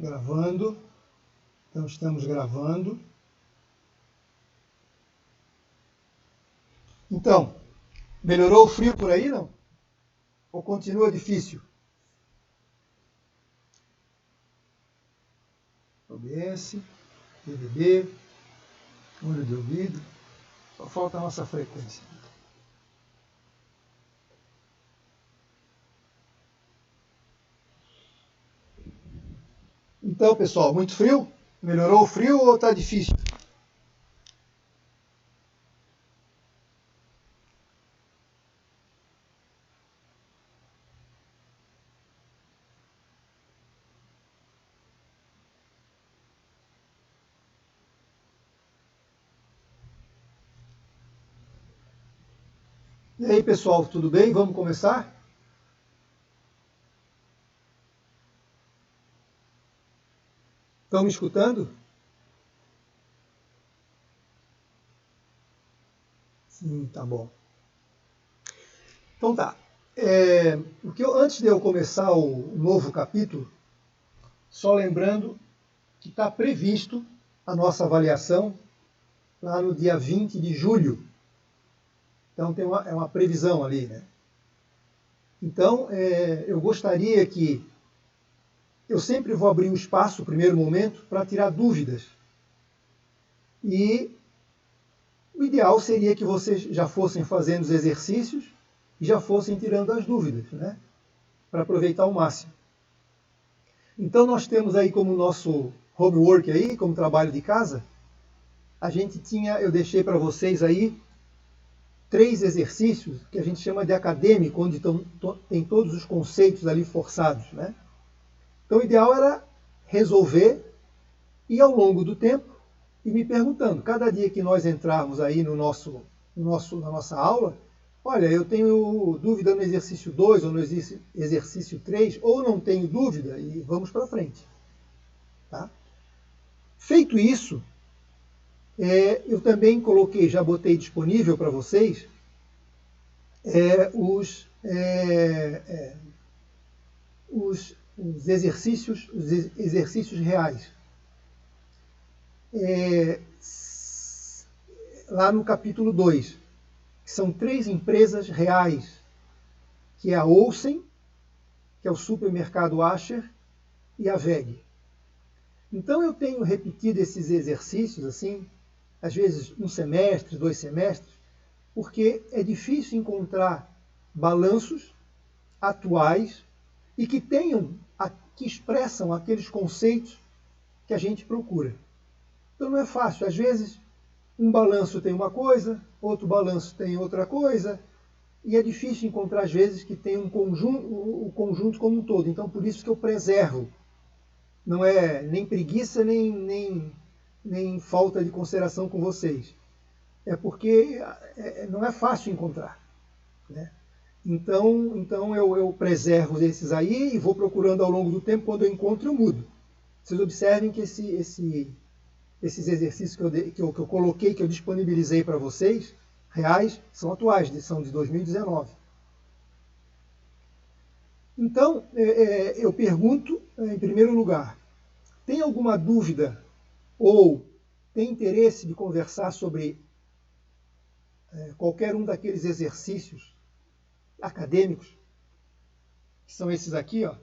Gravando. Então estamos gravando. Então, melhorou o frio por aí, não? Ou continua difícil? OBS, DVD, olho de ouvido. Só falta a nossa frequência. Então, pessoal, muito frio? Melhorou o frio ou está difícil? E aí, pessoal, tudo bem? Vamos começar? Estão me escutando? Sim, tá bom. Então tá. Antes de eu começar o novo capítulo, só lembrando que está previsto a nossa avaliação lá no dia 20 de julho. Então é uma previsão ali, né? Então, eu gostaria que eu sempre vou abrir um espaço, no primeiro momento, para tirar dúvidas. E o ideal seria que vocês já fossem fazendo os exercícios e já fossem tirando as dúvidas, né? Para aproveitar ao máximo. Então nós temos aí como nosso homework aí, como trabalho de casa, eu deixei para vocês aí 3 exercícios que a gente chama de acadêmico, onde tem todos os conceitos ali forçados, né? Então o ideal era resolver e ao longo do tempo ir me perguntando, cada dia que nós entrarmos aí na nossa aula, olha, eu tenho dúvida no exercício 2 ou no exercício 3, ou não tenho dúvida, e vamos para frente. Tá? Feito isso, eu também já botei disponível para vocês os exercícios reais. Lá no capítulo 2, que são 3 empresas reais, que é a Olsen, que é o supermercado Asher, e a WEG. Então eu tenho repetido esses exercícios, assim, às vezes 1 semestre, 2 semestres, porque é difícil encontrar balanços atuais e que expressam aqueles conceitos que a gente procura. Então não é fácil. Às vezes, um balanço tem uma coisa, outro balanço tem outra coisa, e é difícil encontrar, às vezes, que tem o conjunto como um todo. Então, por isso que eu preservo. Não é nem preguiça, nem falta de consideração com vocês. É porque não é fácil encontrar. Né? Então eu preservo esses aí e vou procurando ao longo do tempo. Quando eu encontro, eu mudo. Vocês observem que esses exercícios que eu coloquei, que eu disponibilizei para vocês, reais, são atuais, são de 2019. Então, eu pergunto, em primeiro lugar, tem alguma dúvida ou tem interesse de conversar sobre qualquer um daqueles exercícios acadêmicos, que são esses aqui, ó.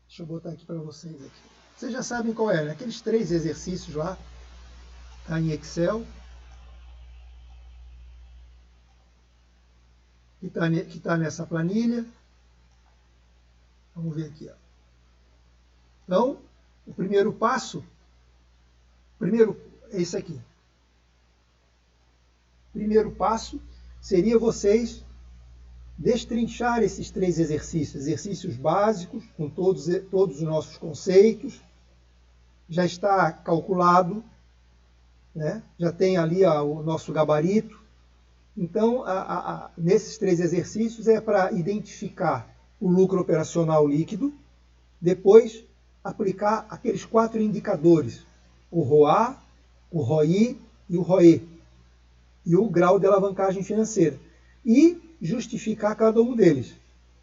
Deixa eu botar aqui para vocês. Aqui. Vocês já sabem qual é, né? Aqueles 3 exercícios lá, tá em Excel, que tá nessa planilha. Vamos ver aqui. Ó. Então, o primeiro passo, é isso aqui. Primeiro passo seria vocês destrinchar esses 3 exercícios básicos, com todos os nossos conceitos. Já está calculado, né? Já tem ali o nosso gabarito. Então, nesses 3 exercícios é para identificar o lucro operacional líquido, depois aplicar aqueles 4 indicadores, o ROA, o ROI e o ROE, e o grau de alavancagem financeira. E justificar cada um deles.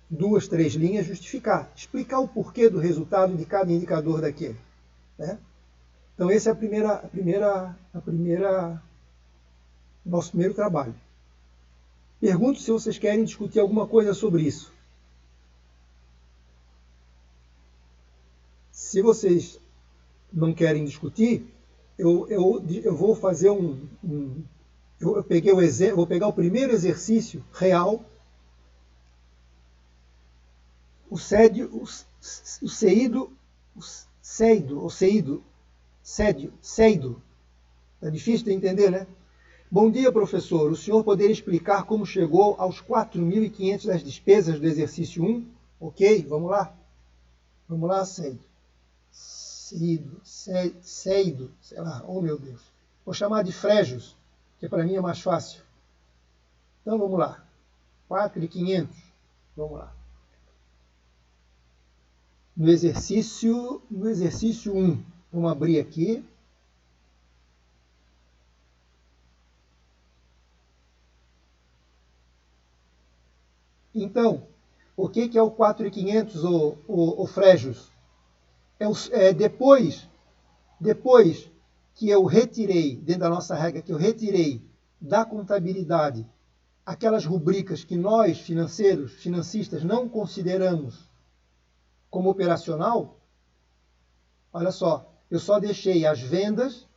2, 3 linhas, justificar. Explicar o porquê do resultado de cada indicador daquele. né? Então esse é nosso primeiro trabalho. Pergunto se vocês querem discutir alguma coisa sobre isso. Se vocês não querem discutir, eu vou fazer eu peguei vou pegar o primeiro exercício real, o seido. É difícil de entender, né? Bom dia, professor. O senhor poderia explicar como chegou aos 4.500 das despesas do exercício 1? Ok, vamos lá. Vamos lá, seido, sei lá, oh meu Deus. Vou chamar de Frejos, que para mim é mais fácil. Então vamos lá. 4.500. Vamos lá. No exercício 1, vamos abrir aqui. Então, o que é o 4.500, o Frejos? Depois que eu retirei, dentro da nossa regra, que eu retirei da contabilidade aquelas rubricas que nós, financistas, não consideramos como operacional, olha só, eu só deixei as vendas,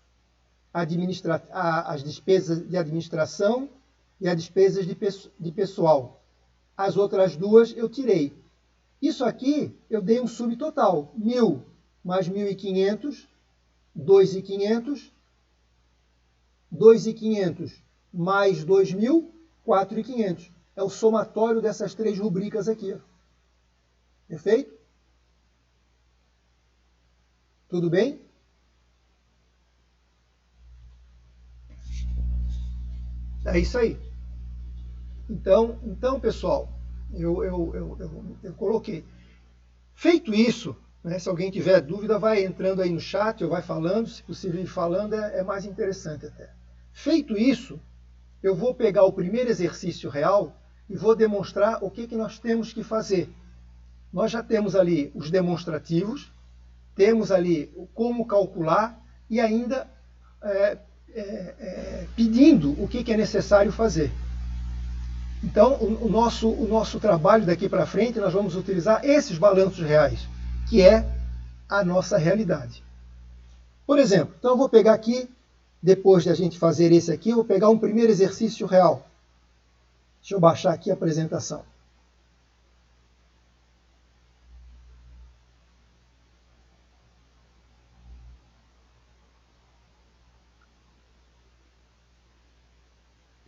as despesas de administração e as despesas de pessoal. As outras duas eu tirei. Isso aqui eu dei um subtotal, 1.000 mais 1.500, 2.500, 2.500 mais 2.000, 4.500. É o somatório dessas três rubricas aqui. Perfeito? Tudo bem? É isso aí. Então pessoal, eu coloquei. Feito isso, né, se alguém tiver dúvida, vai entrando aí no chat ou vai falando, se possível ir falando, é mais interessante até. Feito isso, eu vou pegar o primeiro exercício real e vou demonstrar o que nós temos que fazer. Nós já temos ali os demonstrativos, temos ali como calcular e ainda pedindo o que é necessário fazer. Então, o nosso trabalho daqui para frente, nós vamos utilizar esses balanços reais, que é a nossa realidade. Por exemplo, então eu vou pegar aqui, depois de a gente fazer esse aqui, eu vou pegar um primeiro exercício real. Deixa eu baixar aqui a apresentação.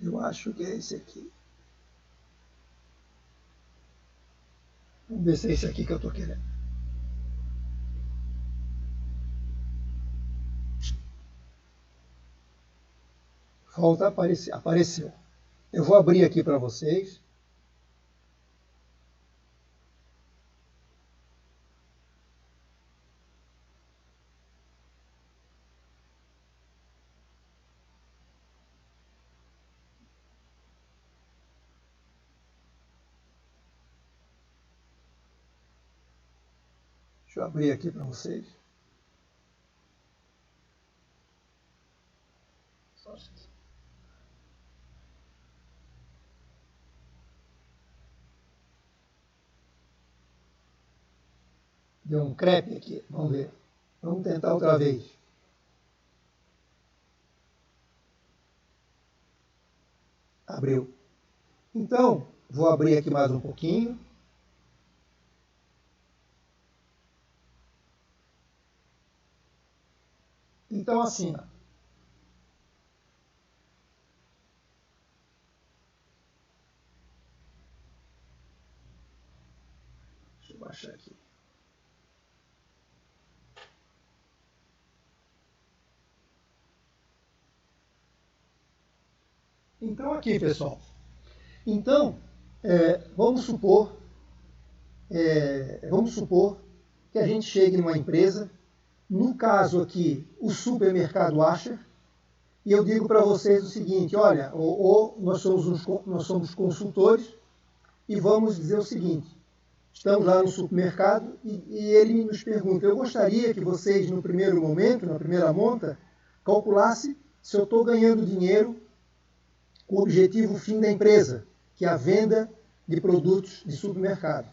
Eu acho que é esse aqui. Vamos ver se é esse aqui que eu estou querendo. Volta a aparecer. Apareceu. Eu vou abrir aqui para vocês. Deixa eu abrir aqui para vocês. Deu um crepe aqui, vamos ver. Vamos tentar outra vez. Abriu. Então, vou abrir aqui mais um pouquinho. Então, assim, deixa eu baixar aqui. Então, aqui, pessoal. Então, vamos supor que a gente chegue numa empresa, no caso aqui, o supermercado Asher, e eu digo para vocês o seguinte, olha, nós somos consultores, e vamos dizer o seguinte, Estamos lá no supermercado e ele nos pergunta, eu gostaria que vocês, no primeiro momento, na primeira monta, calculasse se eu estou ganhando dinheiro com o objetivo fim da empresa, que é a venda de produtos de supermercado.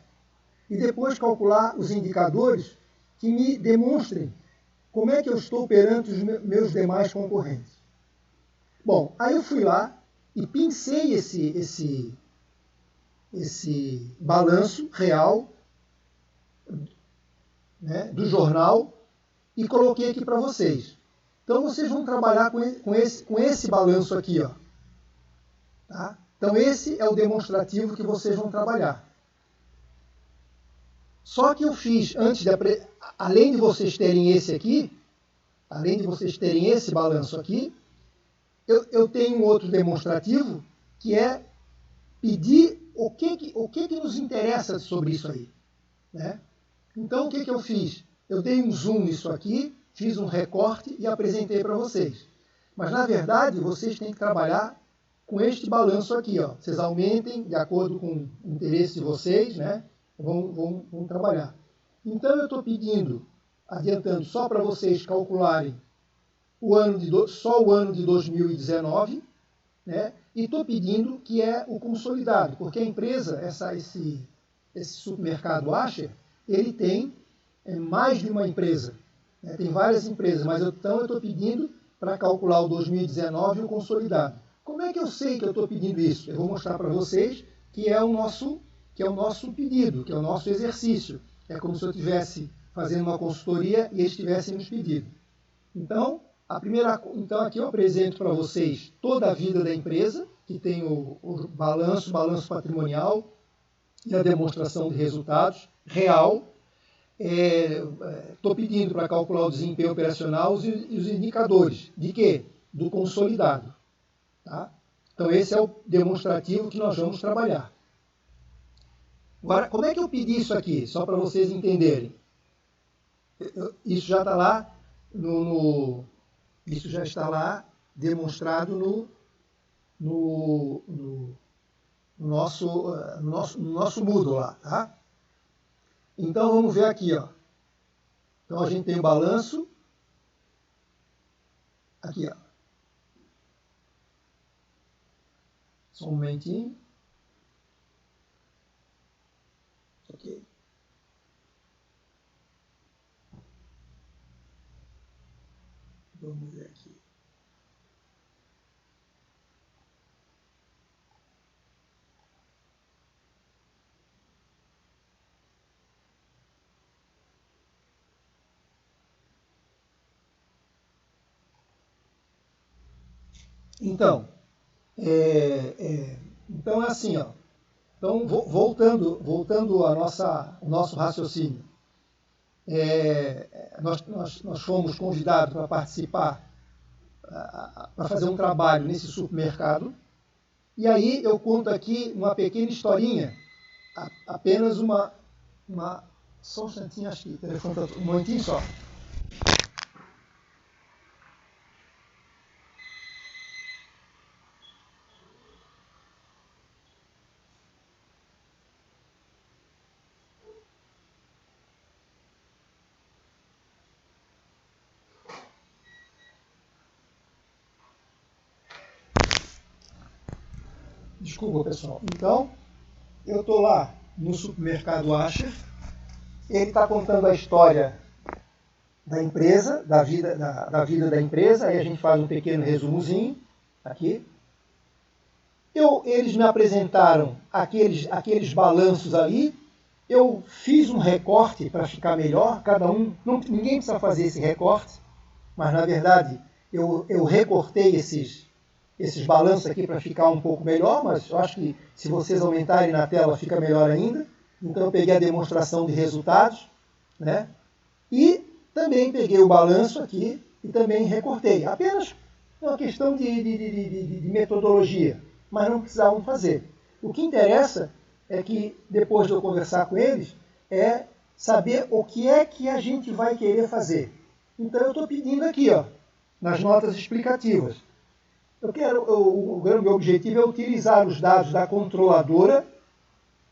E depois calcular os indicadores que me demonstrem como é que eu estou perante os meus demais concorrentes. Bom, aí eu fui lá e pincei esse balanço real, né, do jornal e coloquei aqui para vocês. Então vocês vão trabalhar com esse balanço aqui, ó. Tá? Então esse é o demonstrativo que vocês vão trabalhar. Só que eu fiz, além de vocês terem esse aqui, além de vocês terem esse balanço aqui, eu tenho um outro demonstrativo, que é pedir o que nos interessa sobre isso aí. Né? Então, o que eu fiz? Eu dei um zoom nisso aqui, fiz um recorte e apresentei para vocês. Mas, na verdade, vocês têm que trabalhar com este balanço aqui. Ó. Vocês aumentem de acordo com o interesse de vocês, né? Vão trabalhar. Então, eu estou pedindo, adiantando só para vocês calcularem só o ano de 2019, né? E estou pedindo que é o consolidado, porque a empresa, esse supermercado Asher, ele tem mais de uma empresa, né? Tem várias empresas, mas então eu estou pedindo para calcular o 2019 e o consolidado. Como é que eu sei que eu estou pedindo isso? Eu vou mostrar para vocês que é o nosso pedido, que é o nosso exercício. É como se eu estivesse fazendo uma consultoria e eles tivessem nos pedido. Então aqui eu apresento para vocês toda a vida da empresa, que tem o balanço patrimonial e a demonstração de resultados real. Estou pedindo para calcular o desempenho operacional e os indicadores. De quê? Do consolidado. Tá? Então esse é o demonstrativo que nós vamos trabalhar. Agora, como é que eu pedi isso aqui? Só para vocês entenderem. Isso já está lá Isso já está lá demonstrado no nosso Moodle lá, tá? Então vamos ver aqui, ó. Então a gente tem o balanço aqui, ó. Só um momentinho. Ok. Vamos ver aqui. Então, então é assim, ó. Então, voltando ao nosso raciocínio. Nós fomos convidados para participar, para fazer um trabalho nesse supermercado. E aí eu conto aqui uma pequena historinha, apenas só um instantinho, acho que o telefone está... Um momentinho só. Desculpa, pessoal. Então, eu estou lá no supermercado Asher. Ele está contando a história da empresa, da vida da empresa. Aí a gente faz um pequeno resumozinho aqui. Eles me apresentaram aqueles balanços ali. Eu fiz um recorte para ficar melhor. Ninguém precisa fazer esse recorte, mas na verdade eu recortei esses balanços aqui para ficar um pouco melhor, mas eu acho que se vocês aumentarem na tela fica melhor ainda. Então eu peguei a demonstração de resultados, né? E também peguei o balanço aqui e também recortei. Apenas uma questão de metodologia, mas não precisavam fazer. O que interessa é que, depois de eu conversar com eles, é saber o que é que a gente vai querer fazer. Então eu estou pedindo aqui, ó, nas notas explicativas. O meu objetivo é utilizar os dados da controladora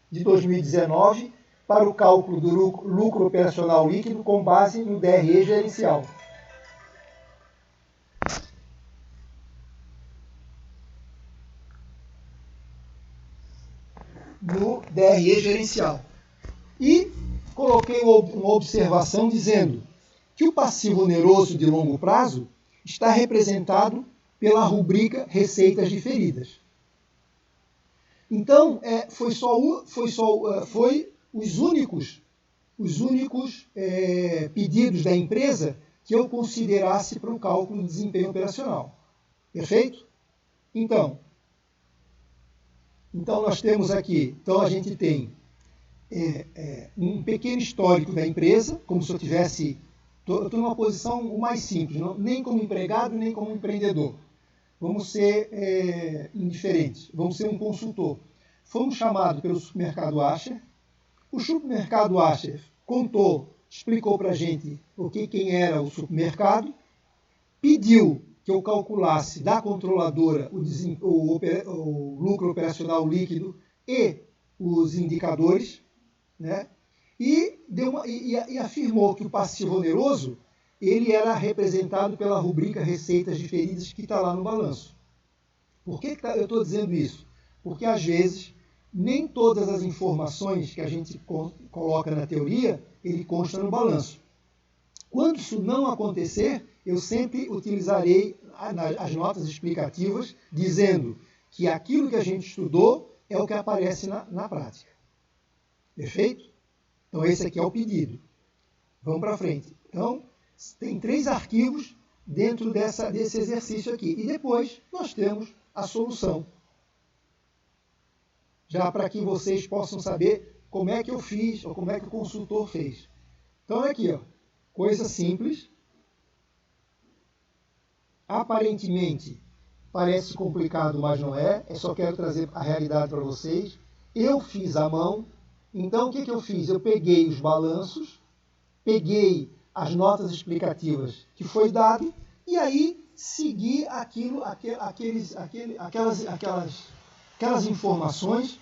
de 2019 para o cálculo do lucro operacional líquido com base no DRE gerencial. No DRE gerencial. E coloquei uma observação dizendo que o passivo oneroso de longo prazo está representado pela rubrica Receitas Diferidas. Então, foi os únicos pedidos da empresa que eu considerasse para o cálculo de desempenho operacional. Perfeito? Então nós temos aqui, a gente tem um pequeno histórico da empresa, como se eu tivesse, estou numa posição o mais simples, nem como empregado, nem como empreendedor. Vamos ser indiferentes, vamos ser um consultor. Fomos chamados pelo supermercado Asher. O supermercado Asher explicou para a gente quem era o supermercado, pediu que eu calculasse da controladora o lucro operacional líquido e os indicadores, né? E afirmou que o passivo oneroso ele era representado pela rubrica Receitas Diferidas que está lá no balanço. Por que eu estou dizendo isso? Porque, às vezes, nem todas as informações que a gente coloca na teoria, ele consta no balanço. Quando isso não acontecer, eu sempre utilizarei as notas explicativas, dizendo que aquilo que a gente estudou é o que aparece na prática. Perfeito? Então, esse aqui é o pedido. Vamos para frente. Então, tem 3 arquivos dentro desse exercício aqui. E depois nós temos a solução. Já para que vocês possam saber como é que eu fiz ou como é que o consultor fez. Então, é aqui, ó, coisa simples. Aparentemente, parece complicado, mas não é. Eu só quero trazer a realidade para vocês. Eu fiz à mão. Então, o que eu fiz? Eu peguei os balanços, peguei as notas explicativas que foi dado e aí segui aquelas informações,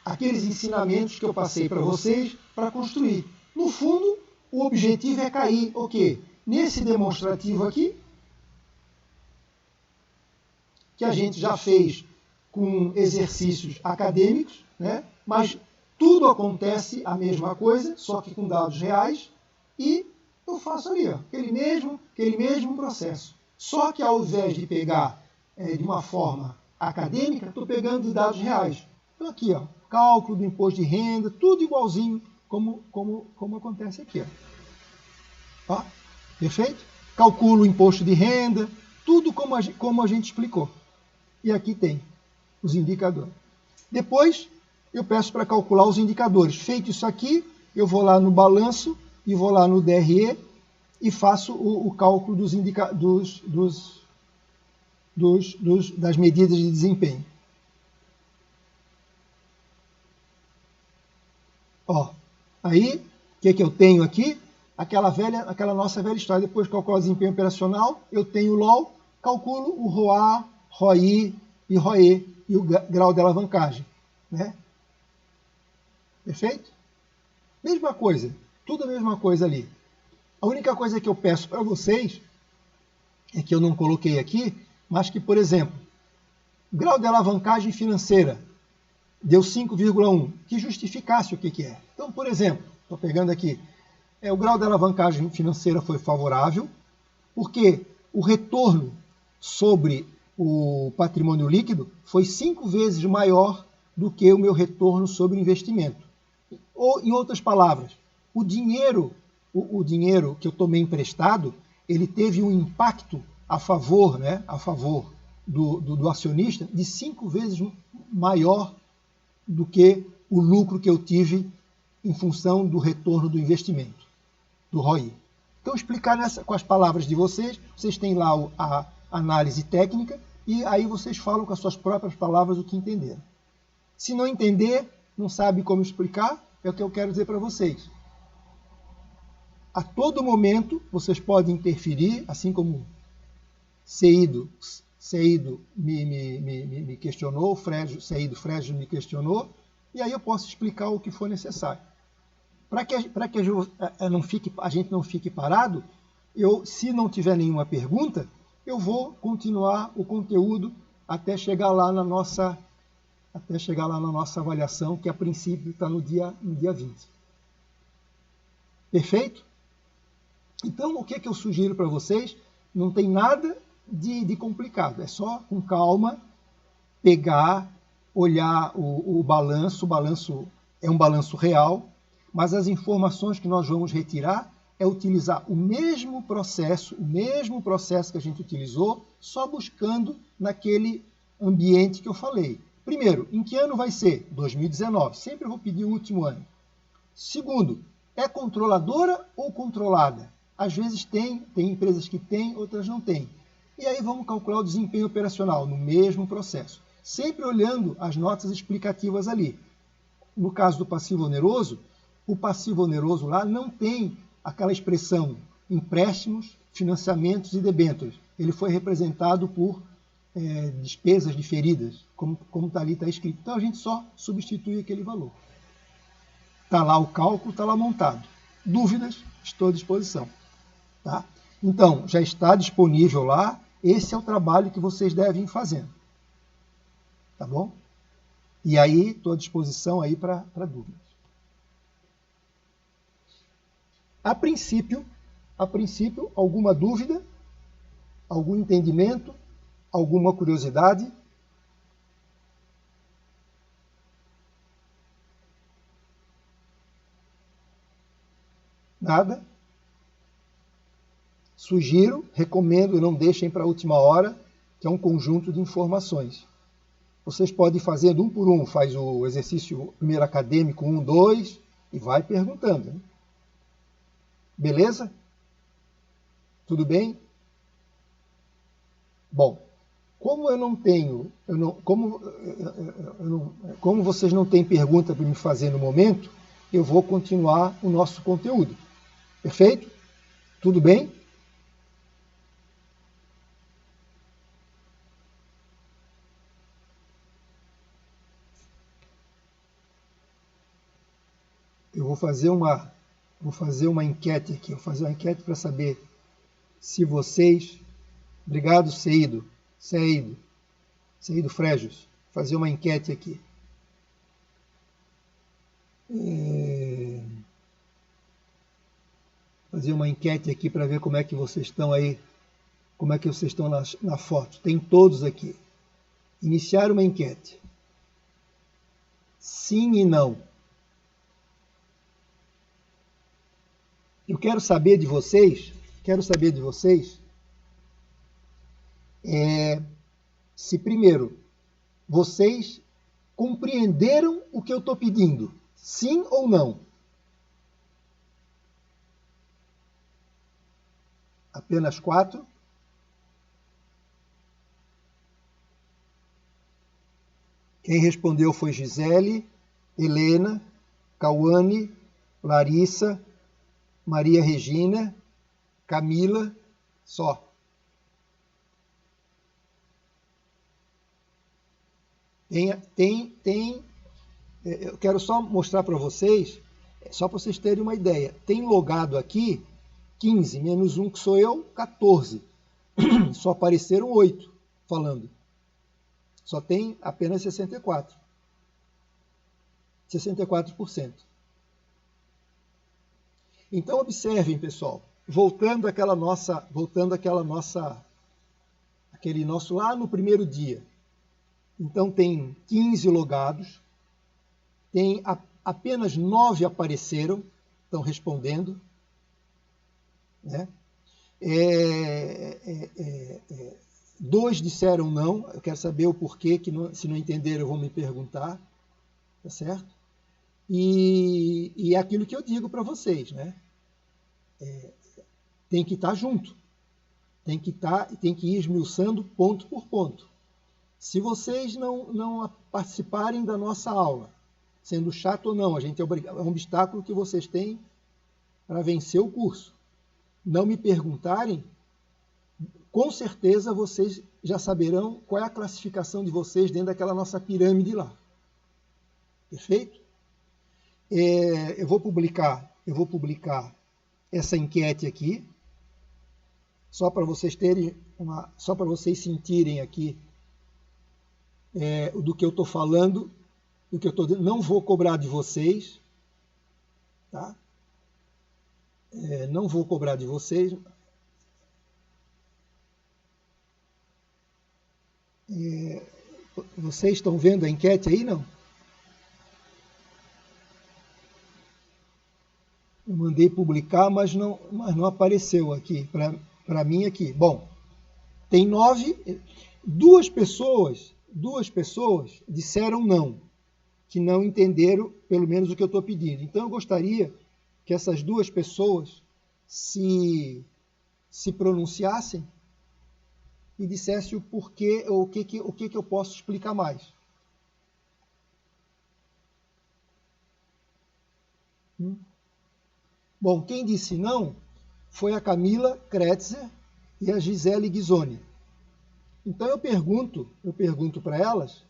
aqueles ensinamentos que eu passei para vocês para construir. No fundo, o objetivo é cair o quê? Nesse demonstrativo aqui, que a gente já fez com exercícios acadêmicos, né? Mas tudo acontece a mesma coisa, só que com dados reais, e eu faço ali, ó, aquele mesmo processo. Só que ao invés de pegar de uma forma acadêmica, estou pegando de dados reais. Então aqui, ó, cálculo do imposto de renda, tudo igualzinho como acontece aqui. Ó. Ó, perfeito? Calculo o imposto de renda, tudo como a gente explicou. E aqui tem os indicadores. Depois, eu peço para calcular os indicadores. Feito isso aqui, eu vou lá no balanço e vou lá no DRE e faço o cálculo das medidas de desempenho. Ó, aí, o que eu tenho aqui? Aquela nossa velha história. Depois de calcular o desempenho operacional, eu tenho o LOL, calculo o ROA, ROI e ROE e o grau de alavancagem, né? Perfeito? Mesma coisa, tudo a mesma coisa ali. A única coisa que eu peço para vocês é que eu não coloquei aqui, mas que, por exemplo, o grau de alavancagem financeira deu 5,1, que justificasse o que é. Então, por exemplo, estou pegando aqui, o grau de alavancagem financeira foi favorável, porque o retorno sobre o patrimônio líquido foi 5 vezes maior do que o meu retorno sobre o investimento. Ou, em outras palavras, o dinheiro que eu tomei emprestado, ele teve um impacto a favor, né, do acionista de 5 vezes maior do que o lucro que eu tive em função do retorno do investimento, do ROI. Então, explicar com as palavras de vocês têm lá a análise técnica e aí vocês falam com as suas próprias palavras o que entenderam. Se não entender, não sabe como explicar, é o que eu quero dizer para vocês. A todo momento, vocês podem interferir, assim como Ceido me questionou, Fregio me questionou, e aí eu posso explicar o que for necessário. Para que a gente não fique parado, se não tiver nenhuma pergunta, eu vou continuar o conteúdo até chegar lá na nossa avaliação, que a princípio está no dia 20. Perfeito? Então, o que eu sugiro para vocês? Não tem nada de complicado, é só com calma pegar, olhar o balanço. O balanço é um balanço real, mas as informações que nós vamos retirar é utilizar o mesmo processo que a gente utilizou, só buscando naquele ambiente que eu falei. Primeiro, em que ano vai ser? 2019. Sempre vou pedir o último ano. Segundo, é controladora ou controlada? Às vezes tem empresas que têm, outras não têm. E aí vamos calcular o desempenho operacional no mesmo processo. Sempre olhando as notas explicativas ali. No caso do passivo oneroso, o passivo oneroso lá não tem aquela expressão empréstimos, financiamentos e debêntures. Ele foi representado por despesas diferidas, como ali está escrito. Então a gente só substitui aquele valor. Está lá o cálculo, está lá montado. Dúvidas? Estou à disposição. Tá? Então, já está disponível lá. Esse é o trabalho que vocês devem ir fazendo. Tá bom? E aí, estou à disposição aí para dúvidas. A princípio, alguma dúvida? Algum entendimento? Alguma curiosidade? Nada? Sugiro, recomendo, não deixem para a última hora, que é um conjunto de informações. Vocês podem ir fazendo um por um, faz o exercício primeiro acadêmico 1, 2 e vai perguntando. Né? Beleza? Tudo bem? Bom, como eu não tenho, como vocês não têm pergunta para me fazer no momento, eu vou continuar o nosso conteúdo. Perfeito? Tudo bem? Eu vou fazer uma enquete aqui, vou fazer uma enquete para saber se vocês... Obrigado, Seido Frejos, vou fazer uma enquete aqui. Fazer uma enquete aqui para ver como é que vocês estão aí, como é que vocês estão na foto. Tem todos aqui. Iniciar uma enquete. Sim e não. Eu quero saber de vocês, se primeiro vocês compreenderam o que eu estou pedindo, sim ou não? Apenas 4. Quem respondeu foi Gisele, Helena, Cauane, Larissa, Maria Regina, Camila, só. Eu quero só mostrar para vocês, só para vocês terem uma ideia. Tem logado aqui 15, menos 1 que sou eu, 14. Só apareceram 8 falando. Só tem apenas 64. 64%. Então observem, pessoal, voltando àquele nosso lá no primeiro dia. Então tem 15 logados, tem apenas 9 apareceram, estão respondendo, né? 2 disseram não, eu quero saber o porquê, se não entenderam eu vou me perguntar, tá certo? E é aquilo que eu digo para vocês, né? Tem que estar junto, tem que ir esmiuçando ponto por ponto. Se vocês não participarem da nossa aula, sendo chato ou não, é um obstáculo que vocês têm para vencer o curso. Não me perguntarem, com certeza vocês já saberão qual é a classificação de vocês dentro daquela nossa pirâmide lá. Perfeito? Eu vou publicar essa enquete aqui, só para vocês só para vocês sentirem aqui do que eu estou falando, do que eu estou. Não vou cobrar de vocês, tá? Não vou cobrar de vocês. Vocês estão vendo a enquete aí, não? Eu mandei publicar, mas não apareceu aqui, para mim aqui. Bom, tem 9, duas pessoas disseram não, que não entenderam pelo menos o que eu estou pedindo. Então eu gostaria que essas duas pessoas se pronunciassem e dissessem o porquê, ou o que eu posso explicar mais. Bom, quem disse não foi a Camila Kretzer e a Gisele Ghisoni. Então eu pergunto para elas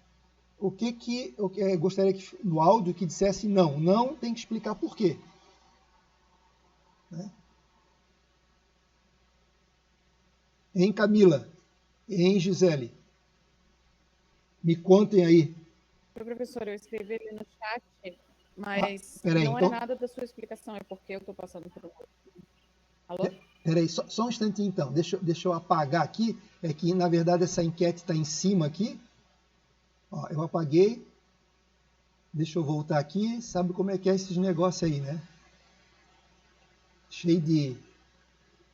o que eu gostaria que no áudio que dissesse não. Não tem que explicar por quê. Né? Em Camila, em Gisele, me contem aí. Professor, eu escrevi ali no chat, mas peraí, não então... é nada da sua explicação, é porque eu estou passando por um... Alô? Peraí, só um instantinho então. Deixa eu apagar aqui. É que, na verdade, essa enquete está em cima aqui. Ó, eu apaguei. Deixa eu voltar aqui. Sabe como é que é esses negócios aí, né? Cheio de...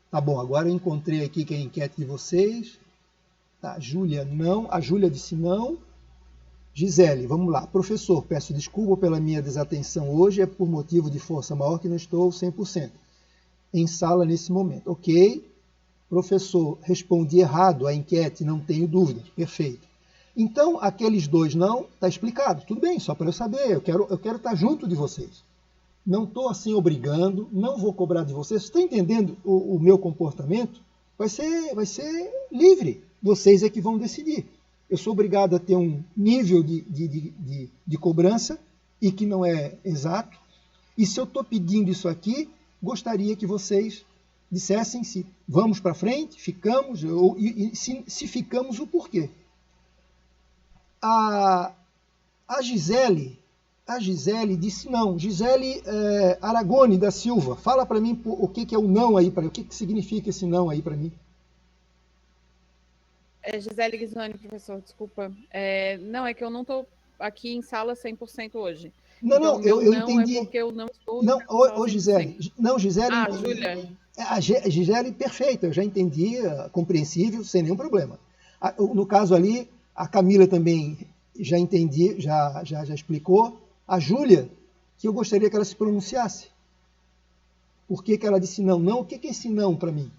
Tá bom, agora eu encontrei aqui que é a enquete de vocês. Tá, Júlia, não. A Júlia disse não. Gisele, vamos lá. Professor, peço desculpa pela minha desatenção hoje. É por motivo de força maior que não estou 100% em sala nesse momento. Ok. Professor, respondi errado a enquete, não tenho dúvidas. Perfeito. Então, aqueles dois não, está explicado. Tudo bem, só para eu saber. Eu quero estar junto de vocês. Não estou assim obrigando, não vou cobrar de vocês. Estão entendendo o meu comportamento? Vai ser livre. Vocês é que vão decidir. Eu sou obrigado a ter um nível de cobrança e que não é exato. E se eu estou pedindo isso aqui, gostaria que vocês dissessem se vamos para frente, ficamos, e se ficamos, o porquê. A Gisele disse não. Gisele Aragone da Silva, fala para mim o que é o não aí, o que significa esse não aí para mim. Gisele Ghisoni, professor, desculpa. Não, é que eu não estou aqui em sala 100% hoje. Não, então, não, eu entendi. É porque eu não estou não, Gisele. Não, Gisele. Ah, Júlia. A Gisele, perfeita, eu já entendi, compreensível, sem nenhum problema. No caso ali, a Camila também já entendi, já explicou. A Júlia, que eu gostaria que ela se pronunciasse. Por que ela disse não? Não, o que é esse não para mim?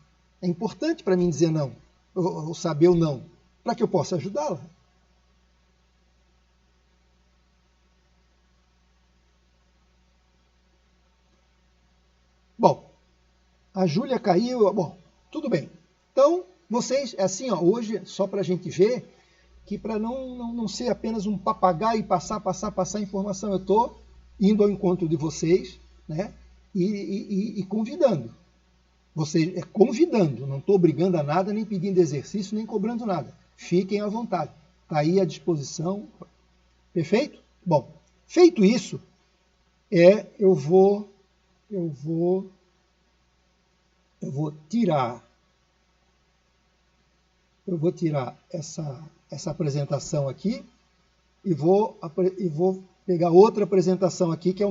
É importante para mim dizer não, ou saber o não, para que eu possa ajudá-la. Bom, a Júlia caiu, bom, tudo bem. Então, vocês, assim, ó, hoje, só para a gente ver, que para não ser apenas um papagaio e passar informação, eu estou indo ao encontro de vocês, né, e convidando. Vocês, convidando, não estou obrigando a nada, nem pedindo exercício, nem cobrando nada. Fiquem à vontade. Está aí à disposição. Perfeito? Bom, feito isso, eu vou tirar essa apresentação aqui e vou pegar outra apresentação aqui, que é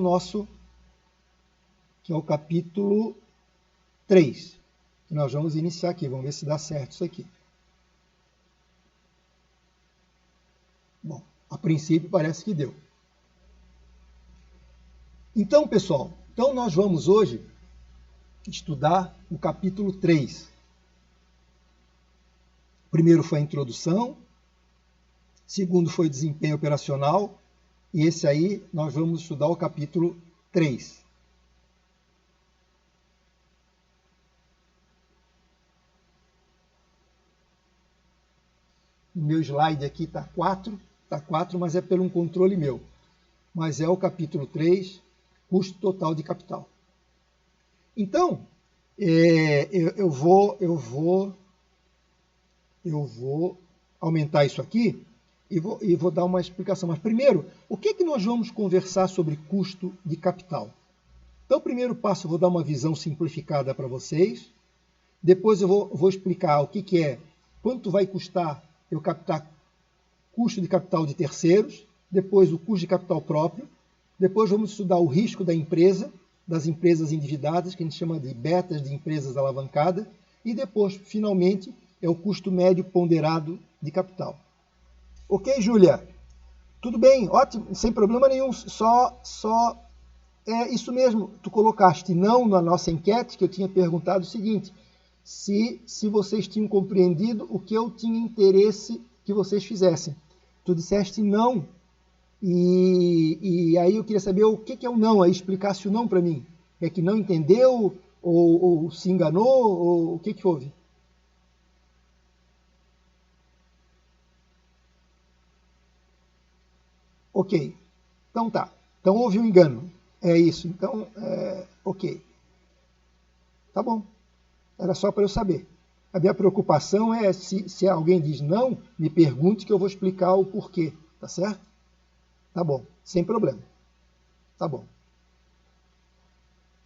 o capítulo 3, que nós vamos iniciar aqui. Vamos ver se dá certo isso aqui. Bom, a princípio parece que deu. Então, pessoal, nós vamos hoje estudar o capítulo 3. O primeiro foi a introdução, o segundo foi desempenho operacional, e esse aí nós vamos estudar o capítulo 3. O meu slide aqui está 4, mas é pelo um controle meu. Mas é o capítulo 3, custo total de capital. Então, eu vou aumentar isso aqui e vou dar uma explicação. Mas primeiro, o que nós vamos conversar sobre custo de capital? Então, o primeiro passo, eu vou dar uma visão simplificada para vocês. Depois eu vou explicar o que é, quanto vai custar eu captar custo de capital de terceiros, depois o custo de capital próprio, depois vamos estudar o risco da empresa, das empresas endividadas, que a gente chama de betas de empresas alavancadas, e depois, finalmente, é o custo médio ponderado de capital. Ok, Júlia? Tudo bem, ótimo, sem problema nenhum, só é isso mesmo. Tu colocaste não na nossa enquete, que eu tinha perguntado o seguinte, se vocês tinham compreendido o que eu tinha interesse que vocês fizessem. Tu disseste não, e aí eu queria saber o que é o não, aí explicasse o não para mim. É que não entendeu, ou se enganou, ou o que houve? Ok, então tá. Então houve um engano. É isso, então, ok. Tá bom, era só para eu saber. A minha preocupação é, se alguém diz não, me pergunte que eu vou explicar o porquê, tá certo? Tá bom, sem problema. Tá bom.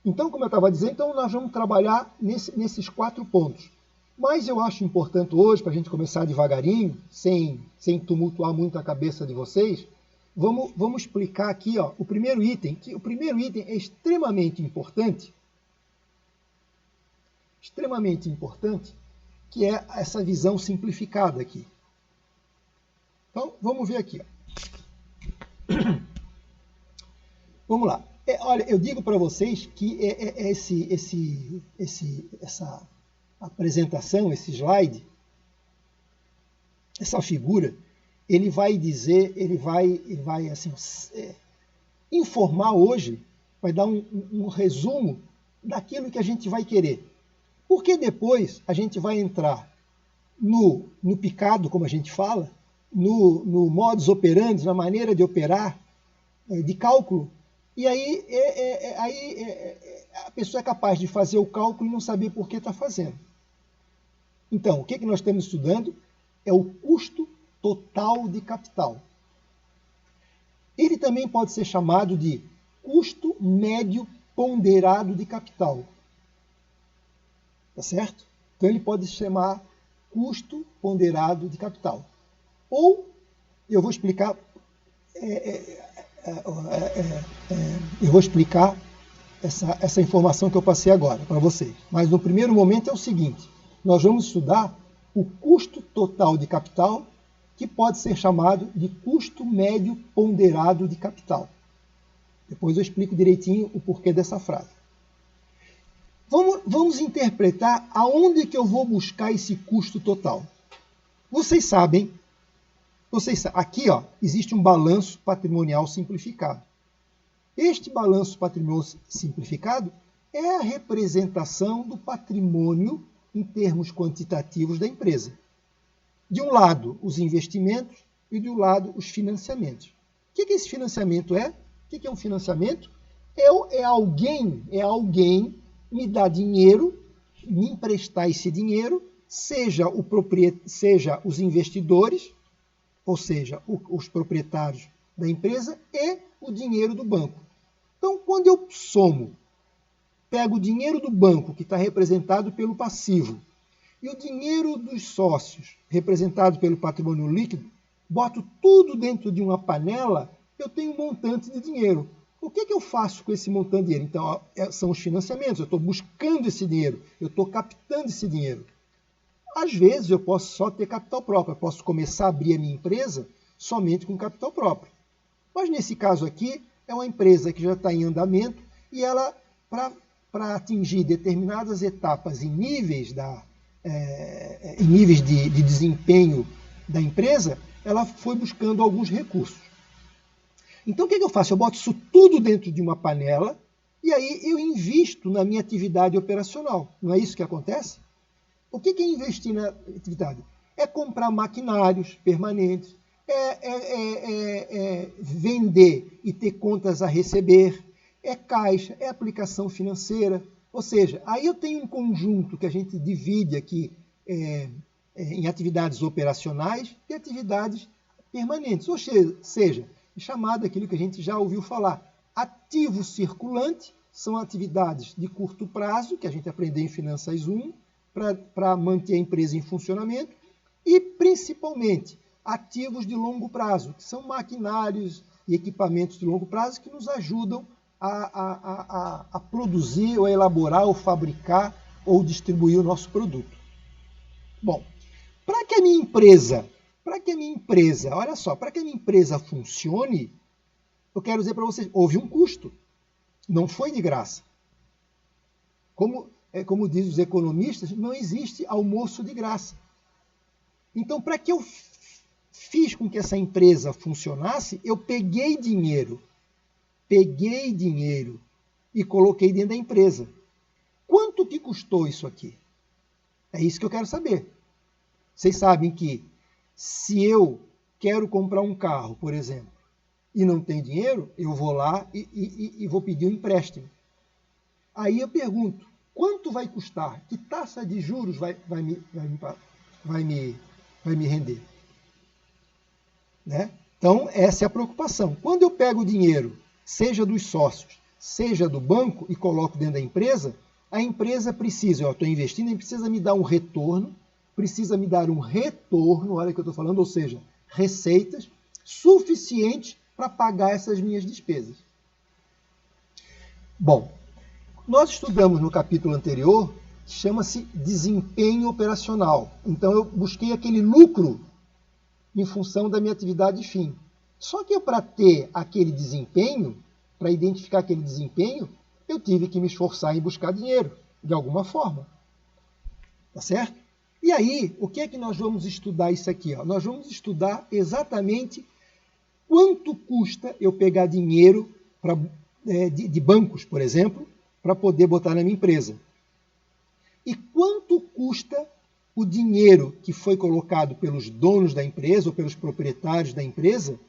Então, como eu estava dizendo, então nós vamos trabalhar nesses 4 pontos. Mas eu acho importante hoje, para a gente começar devagarinho, sem tumultuar muito a cabeça de vocês, vamos explicar aqui o primeiro item, que o primeiro item é extremamente importante, que é essa visão simplificada aqui. Então, vamos ver aqui. Vamos lá. Olha, eu digo para vocês que essa apresentação, esse slide, essa figura, ele vai dizer, ele vai assim, informar hoje, vai dar um resumo daquilo que a gente vai querer. Porque depois a gente vai entrar no picado, como a gente fala, no modus operandi, na maneira de operar, de cálculo, e aí a pessoa é capaz de fazer o cálculo e não saber por que está fazendo. Então, o que nós estamos estudando é o custo total de capital. Ele também pode ser chamado de custo médio ponderado de capital. Tá certo? Então ele pode se chamar custo ponderado de capital. Ou, eu vou explicar, essa informação que eu passei agora para vocês. Mas no primeiro momento é o seguinte, nós vamos estudar o custo total de capital, que pode ser chamado de custo médio ponderado de capital. Depois eu explico direitinho o porquê dessa frase. Vamos interpretar aonde que eu vou buscar esse custo total. Vocês sabem, aqui existe um balanço patrimonial simplificado. Este balanço patrimonial simplificado é a representação do patrimônio em termos quantitativos da empresa. De um lado, os investimentos e do lado, os financiamentos. O que esse financiamento é? O que é um financiamento? É alguém me dar dinheiro, me emprestar esse dinheiro, seja os investidores, ou seja, os proprietários da empresa, e o dinheiro do banco. Então, quando eu pego o dinheiro do banco, que está representado pelo passivo, e o dinheiro dos sócios, representado pelo patrimônio líquido, boto tudo dentro de uma panela, eu tenho um montante de dinheiro. O que eu faço com esse montante de dinheiro? Então, são os financiamentos, eu estou buscando esse dinheiro, eu estou captando esse dinheiro. Às vezes, eu posso só ter capital próprio, eu posso começar a abrir a minha empresa somente com capital próprio. Mas, nesse caso aqui, é uma empresa que já está em andamento e ela, para atingir determinadas etapas em níveis de desempenho da empresa, ela foi buscando alguns recursos. Então, o que eu faço? Eu boto isso tudo dentro de uma panela e aí eu invisto na minha atividade operacional. Não é isso que acontece? O que é investir na atividade? É comprar maquinários permanentes, vender e ter contas a receber, é caixa, é aplicação financeira. Ou seja, aí eu tenho um conjunto que a gente divide aqui em atividades operacionais e atividades permanentes. Ou seja, chamado aquilo que a gente já ouviu falar. Ativo circulante são atividades de curto prazo, que a gente aprendeu em Finanças 1, para manter a empresa em funcionamento, e principalmente ativos de longo prazo, que são maquinários e equipamentos de longo prazo que nos ajudam a produzir, ou a elaborar, ou fabricar, ou distribuir o nosso produto. Bom, para que a minha empresa, olha só, para que a minha empresa funcione, eu quero dizer para vocês, houve um custo, não foi de graça. Como dizem os economistas, não existe almoço de graça. Então, para que eu fiz com que essa empresa funcionasse, eu peguei dinheiro e coloquei dentro da empresa. Quanto que custou isso aqui? É isso que eu quero saber. Vocês sabem que se eu quero comprar um carro, por exemplo, e não tenho dinheiro, eu vou lá e vou pedir um empréstimo. Aí eu pergunto, quanto vai custar? Que taxa de juros vai me render? Né? Então, essa é a preocupação. Quando eu pego o dinheiro, seja dos sócios, seja do banco, e coloco dentro da empresa, a empresa precisa, eu estou investindo, e precisa me dar um retorno, olha o que eu estou falando, ou seja, receitas suficientes para pagar essas minhas despesas. Bom, nós estudamos no capítulo anterior, chama-se desempenho operacional. Então eu busquei aquele lucro em função da minha atividade fim. Só que para ter aquele desempenho, para identificar aquele desempenho, eu tive que me esforçar em buscar dinheiro, de alguma forma. Tá certo? E aí, o que é que nós vamos estudar isso aqui? Nós vamos estudar exatamente quanto custa eu pegar dinheiro de bancos, por exemplo, para poder botar na minha empresa. E quanto custa o dinheiro que foi colocado pelos donos da empresa ou pelos proprietários da empresa,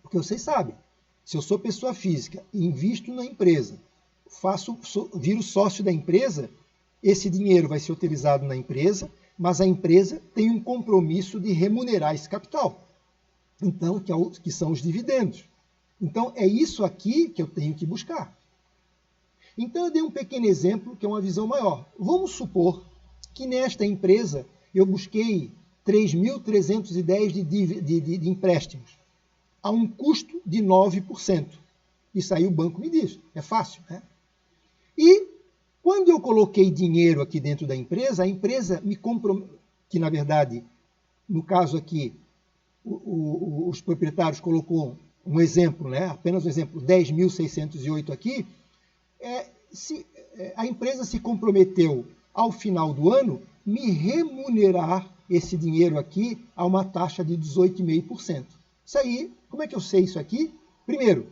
porque vocês sabem, se eu sou pessoa física e invisto na empresa, viro sócio da empresa, esse dinheiro vai ser utilizado na empresa, mas a empresa tem um compromisso de remunerar esse capital. Então, que são os dividendos. Então, é isso aqui que eu tenho que buscar. Então, eu dei um pequeno exemplo, que é uma visão maior. Vamos supor que nesta empresa eu busquei 3.310 de empréstimos, a um custo de 9%. Isso aí o banco me diz, é fácil, né? E quando eu coloquei dinheiro aqui dentro da empresa, a empresa me comprometeu, que na verdade, no caso aqui, os proprietários colocou um exemplo, né? Apenas um exemplo, 10.608 aqui, a empresa se comprometeu ao final do ano me remunerar esse dinheiro aqui a uma taxa de 18,5%. Isso aí, como é que eu sei isso aqui? Primeiro,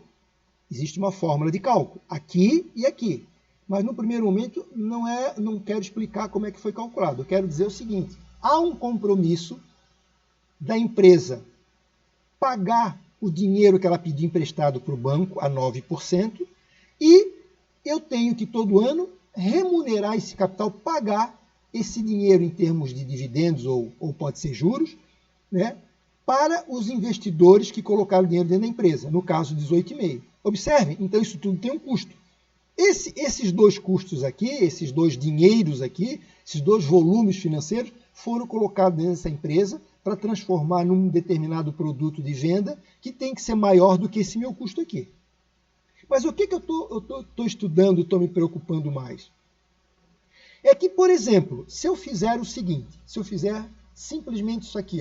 existe uma fórmula de cálculo, aqui e aqui. Mas no primeiro momento não quero explicar como é que foi calculado. Eu quero dizer o seguinte, há um compromisso da empresa pagar o dinheiro que ela pediu emprestado para o banco a 9% e eu tenho que todo ano remunerar esse capital, pagar esse dinheiro em termos de dividendos ou pode ser juros, né, para os investidores que colocaram dinheiro dentro da empresa, no caso 18,5%. Observe, então isso tudo tem um custo. Esses dois custos aqui, esses dois dinheiros aqui, esses dois volumes financeiros foram colocados dentro dessa empresa para transformar num determinado produto de venda que tem que ser maior do que esse meu custo aqui. Mas o que eu estou estudando e estou me preocupando mais? É que, por exemplo, se eu fizer o seguinte, se eu fizer simplesmente isso aqui,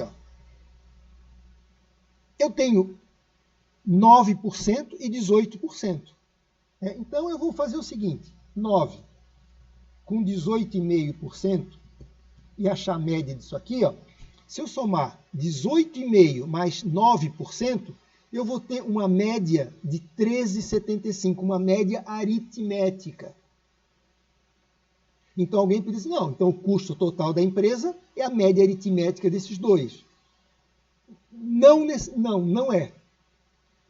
eu tenho 9% e 18%. Então eu vou fazer o seguinte, 9 com 18,5% e achar a média disso aqui, se eu somar 18,5% mais 9%, eu vou ter uma média de 13,75%, uma média aritmética. Então alguém pode dizer, não, então o custo total da empresa é a média aritmética desses dois. Não é.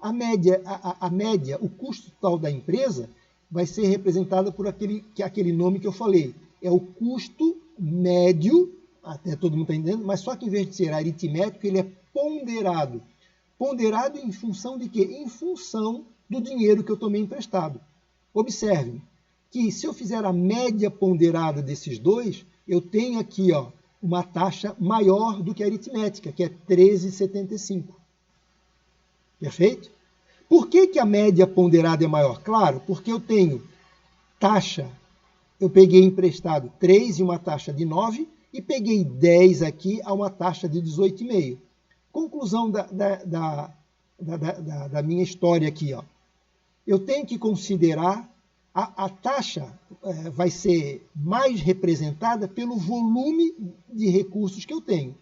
A média, o custo total da empresa vai ser representada por aquele nome que eu falei. É o custo médio, até todo mundo está entendendo, mas só que em vez de ser aritmético, ele é ponderado. Ponderado em função de quê? Em função do dinheiro que eu tomei emprestado. Observem que se eu fizer a média ponderada desses dois, eu tenho aqui uma taxa maior do que a aritmética, que é 13,75. Perfeito? Por que a média ponderada é maior? Claro, porque eu tenho taxa, eu peguei emprestado 3 e uma taxa de 9, e peguei 10 aqui a uma taxa de 18,5. Conclusão da minha história aqui. Eu tenho que considerar a taxa vai ser mais representada pelo volume de recursos que eu tenho.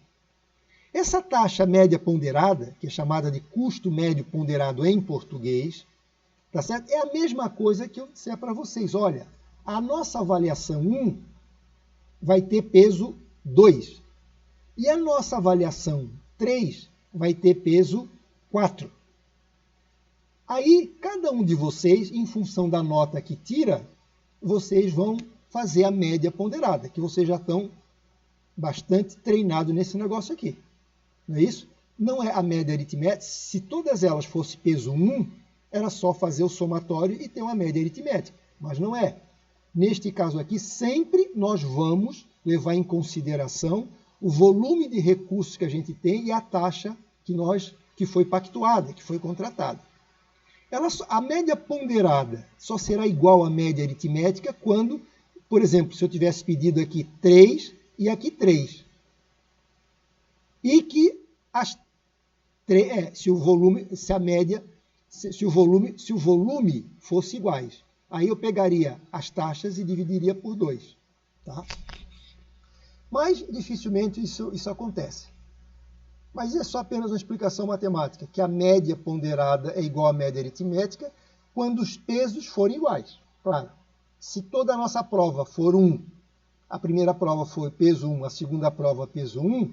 Essa taxa média ponderada, que é chamada de custo médio ponderado em português, tá certo? É a mesma coisa que eu disser para vocês. Olha, a nossa avaliação 1 vai ter peso 2. E a nossa avaliação 3 vai ter peso 4. Aí, cada um de vocês, em função da nota que tira, vocês vão fazer a média ponderada, que vocês já estão bastante treinados nesse negócio aqui. Não é isso? Não é a média aritmética. Se todas elas fossem peso 1, era só fazer o somatório e ter uma média aritmética. Mas não é. Neste caso aqui, sempre nós vamos levar em consideração o volume de recursos que a gente tem e a taxa que foi pactuada, que foi contratada. A média ponderada só será igual à média aritmética quando, por exemplo, se eu tivesse pedido aqui 3 e aqui 3. E que se o volume fosse iguais. Aí eu pegaria as taxas e dividiria por 2. Tá? Mas dificilmente isso acontece. Mas é só apenas uma explicação matemática, que a média ponderada é igual à média aritmética quando os pesos forem iguais. Claro, se toda a nossa prova for 1, a primeira prova for peso 1, a segunda prova peso 1,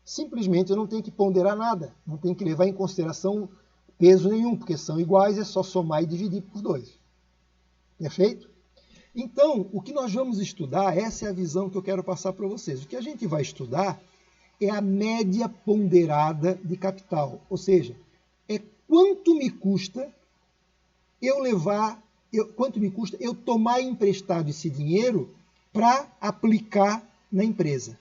simplesmente eu não tenho que ponderar nada, não tenho que levar em consideração peso nenhum, porque são iguais, é só somar e dividir por 2. Perfeito? Então, o que nós vamos estudar, essa é a visão que eu quero passar para vocês. O que a gente vai estudar é a média ponderada de capital, ou seja, é quanto me custa eu tomar emprestado esse dinheiro para aplicar na empresa.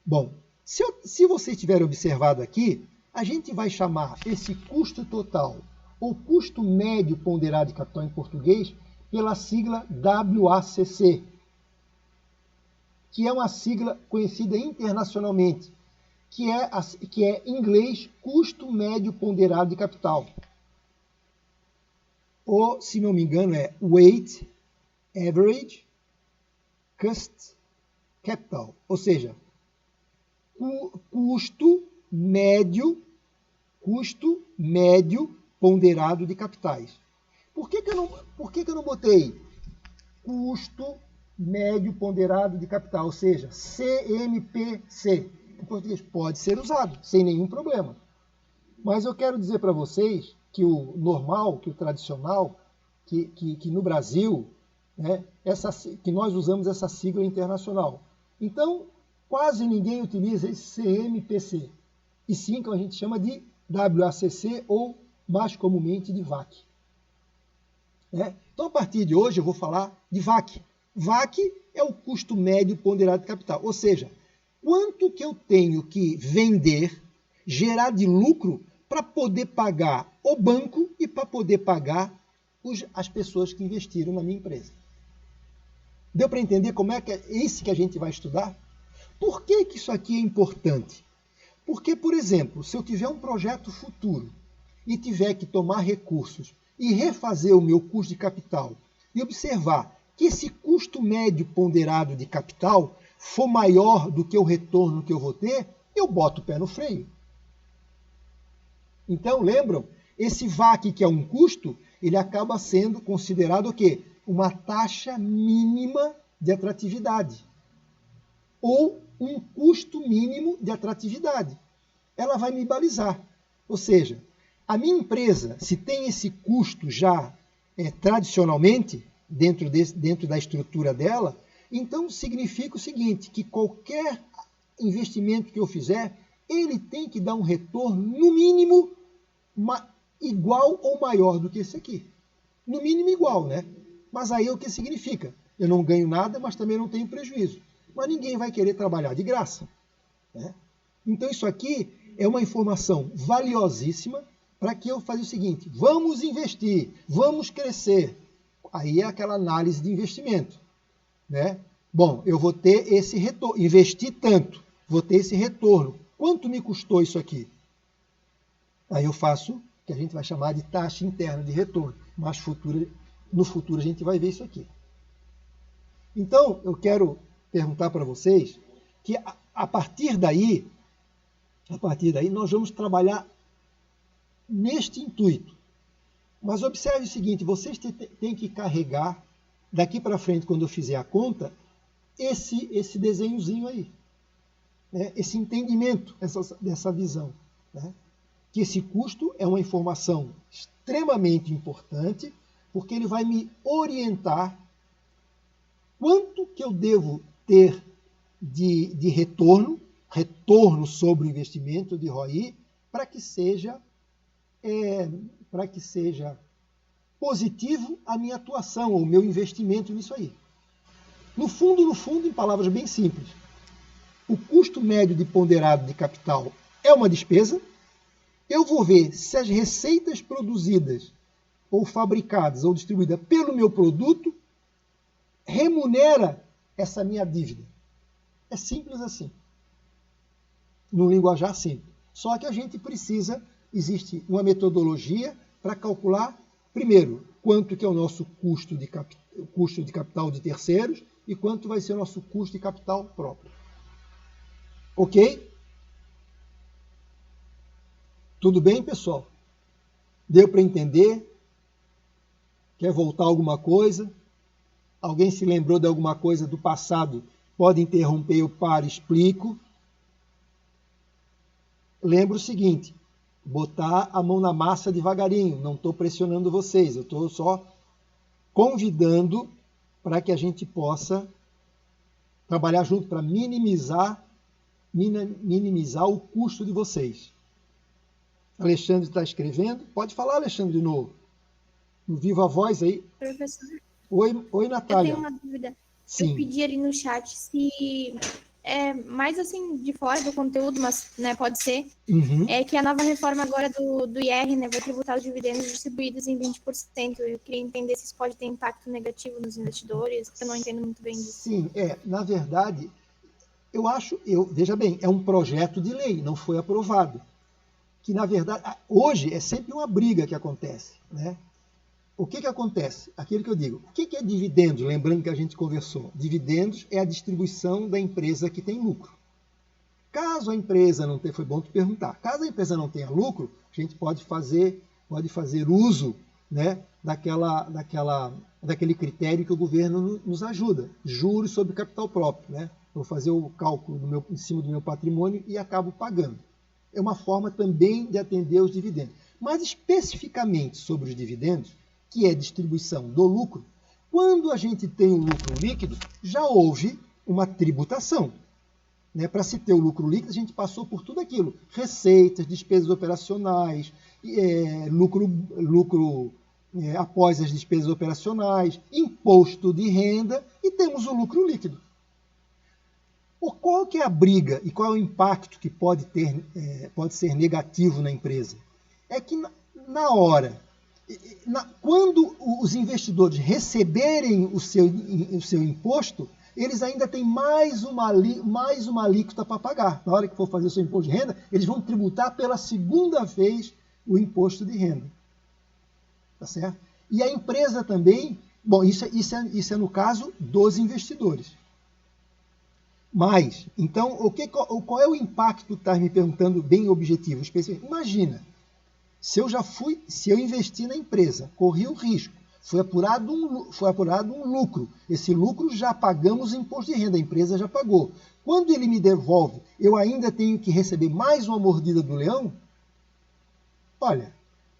Bom, se vocês tiverem observado aqui, a gente vai chamar esse custo total ou custo médio ponderado de capital em português pela sigla WACC, que é uma sigla conhecida internacionalmente, que é em inglês custo médio ponderado de capital. Ou, se não me engano, é Weighted Average Cost Capital, ou seja, custo médio ponderado de capitais. Por que eu não botei custo médio ponderado de capital, ou seja, CMPC? Em português pode ser usado, sem nenhum problema. Mas eu quero dizer para vocês que o normal, que o tradicional, que no Brasil, né, que nós usamos essa sigla internacional. Então, quase ninguém utiliza esse CMPC, e sim que a gente chama de WACC ou mais comumente de VAC. Então, a partir de hoje, eu vou falar de VAC. VAC é o custo médio ponderado de capital, ou seja, quanto que eu tenho que vender, gerar de lucro para poder pagar o banco e para poder pagar as pessoas que investiram na minha empresa. Deu para entender como é que é esse que a gente vai estudar? Por que isso aqui é importante? Porque, por exemplo, se eu tiver um projeto futuro e tiver que tomar recursos e refazer o meu custo de capital e observar que esse custo médio ponderado de capital for maior do que o retorno que eu vou ter, eu boto o pé no freio. Então, lembram? Esse VAC, que é um custo, ele acaba sendo considerado o quê? Uma taxa mínima de atratividade. Ou um custo mínimo de atratividade. Ela vai me balizar. Ou seja, A minha empresa, se tem esse custo já tradicionalmente dentro da estrutura dela, então significa o seguinte, que qualquer investimento que eu fizer, ele tem que dar um retorno, no mínimo, igual ou maior do que esse aqui. No mínimo igual, né? Mas aí o que significa? Eu não ganho nada, mas também não tenho prejuízo. Mas ninguém vai querer trabalhar de graça, né? Então isso aqui é uma informação valiosíssima para que eu faça o seguinte, vamos investir, vamos crescer. Aí é aquela análise de investimento, né? Bom, eu vou ter esse retorno, investi tanto, vou ter esse retorno. Quanto me custou isso aqui? Aí eu faço o que a gente vai chamar de taxa interna de retorno. Mas no futuro a gente vai ver isso aqui. Então, eu quero perguntar para vocês que a partir daí, nós vamos trabalhar neste intuito. Mas observe o seguinte, vocês têm que carregar, daqui para frente, quando eu fizer a conta, esse desenhozinho aí, né? Esse entendimento dessa visão, né? Que esse custo é uma informação extremamente importante, porque ele vai me orientar quanto que eu devo ter de retorno sobre o investimento de ROI, para que seja positivo a minha atuação, o meu investimento nisso aí. No fundo, em palavras bem simples, o custo médio de ponderado de capital é uma despesa. Eu vou ver se as receitas produzidas ou fabricadas ou distribuídas pelo meu produto remunera essa minha dívida. É simples assim. No linguajar simples. Só que a gente existe uma metodologia para calcular, primeiro, quanto que é o nosso custo de capital de terceiros e quanto vai ser o nosso custo de capital próprio. Ok? Tudo bem, pessoal? Deu para entender? Quer voltar alguma coisa? Alguém se lembrou de alguma coisa do passado? Pode interromper, eu paro e explico. Lembra o seguinte, botar a mão na massa devagarinho, não estou pressionando vocês, eu estou só convidando para que a gente possa trabalhar junto para minimizar o custo de vocês. Alexandre está escrevendo. Pode falar, Alexandre, de novo. No Viva Voz aí. Professor, Oi, Natália. eu tenho uma dúvida. Sim. Eu pedi ali no chat se é mais assim de fora do conteúdo, mas né, pode ser, é que a nova reforma agora do IR, né, vai tributar os dividendos distribuídos em 20%. Eu queria entender se isso pode ter impacto negativo nos investidores, porque eu não entendo muito bem disso. Sim, na verdade, veja bem, é um projeto de lei, não foi aprovado. Que, na verdade, hoje é sempre uma briga que acontece, né? O que acontece? Aquilo que eu digo. O que é dividendos? Lembrando que a gente conversou. Dividendos é a distribuição da empresa que tem lucro. Caso a empresa não tenha, foi bom tu perguntar, caso a empresa não tenha lucro, a gente pode fazer uso, né, daquele critério que o governo nos ajuda. Juros sobre capital próprio, né? Vou fazer o cálculo em cima do meu patrimônio e acabo pagando. É uma forma também de atender os dividendos. Mas especificamente sobre os dividendos, que é distribuição do lucro, quando a gente tem um lucro líquido, já houve uma tributação. Né? Para se ter o lucro líquido, a gente passou por tudo aquilo. Receitas, despesas operacionais, lucro após as despesas operacionais, imposto de renda e temos o lucro líquido. Qual que é a briga e qual é o impacto que pode ser negativo na empresa? É que na hora, quando os investidores receberem o seu imposto, eles ainda têm mais uma alíquota para pagar. Na hora que for fazer o seu imposto de renda, eles vão tributar pela segunda vez o imposto de renda. Tá certo? E a empresa também, bom, isso é no caso dos investidores. Mas, então, qual é o impacto que está me perguntando bem objetivo? Imagina, se eu investi na empresa, corri o risco, foi apurado um lucro, esse lucro já pagamos o imposto de renda, a empresa já pagou. Quando ele me devolve, eu ainda tenho que receber mais uma mordida do leão? Olha,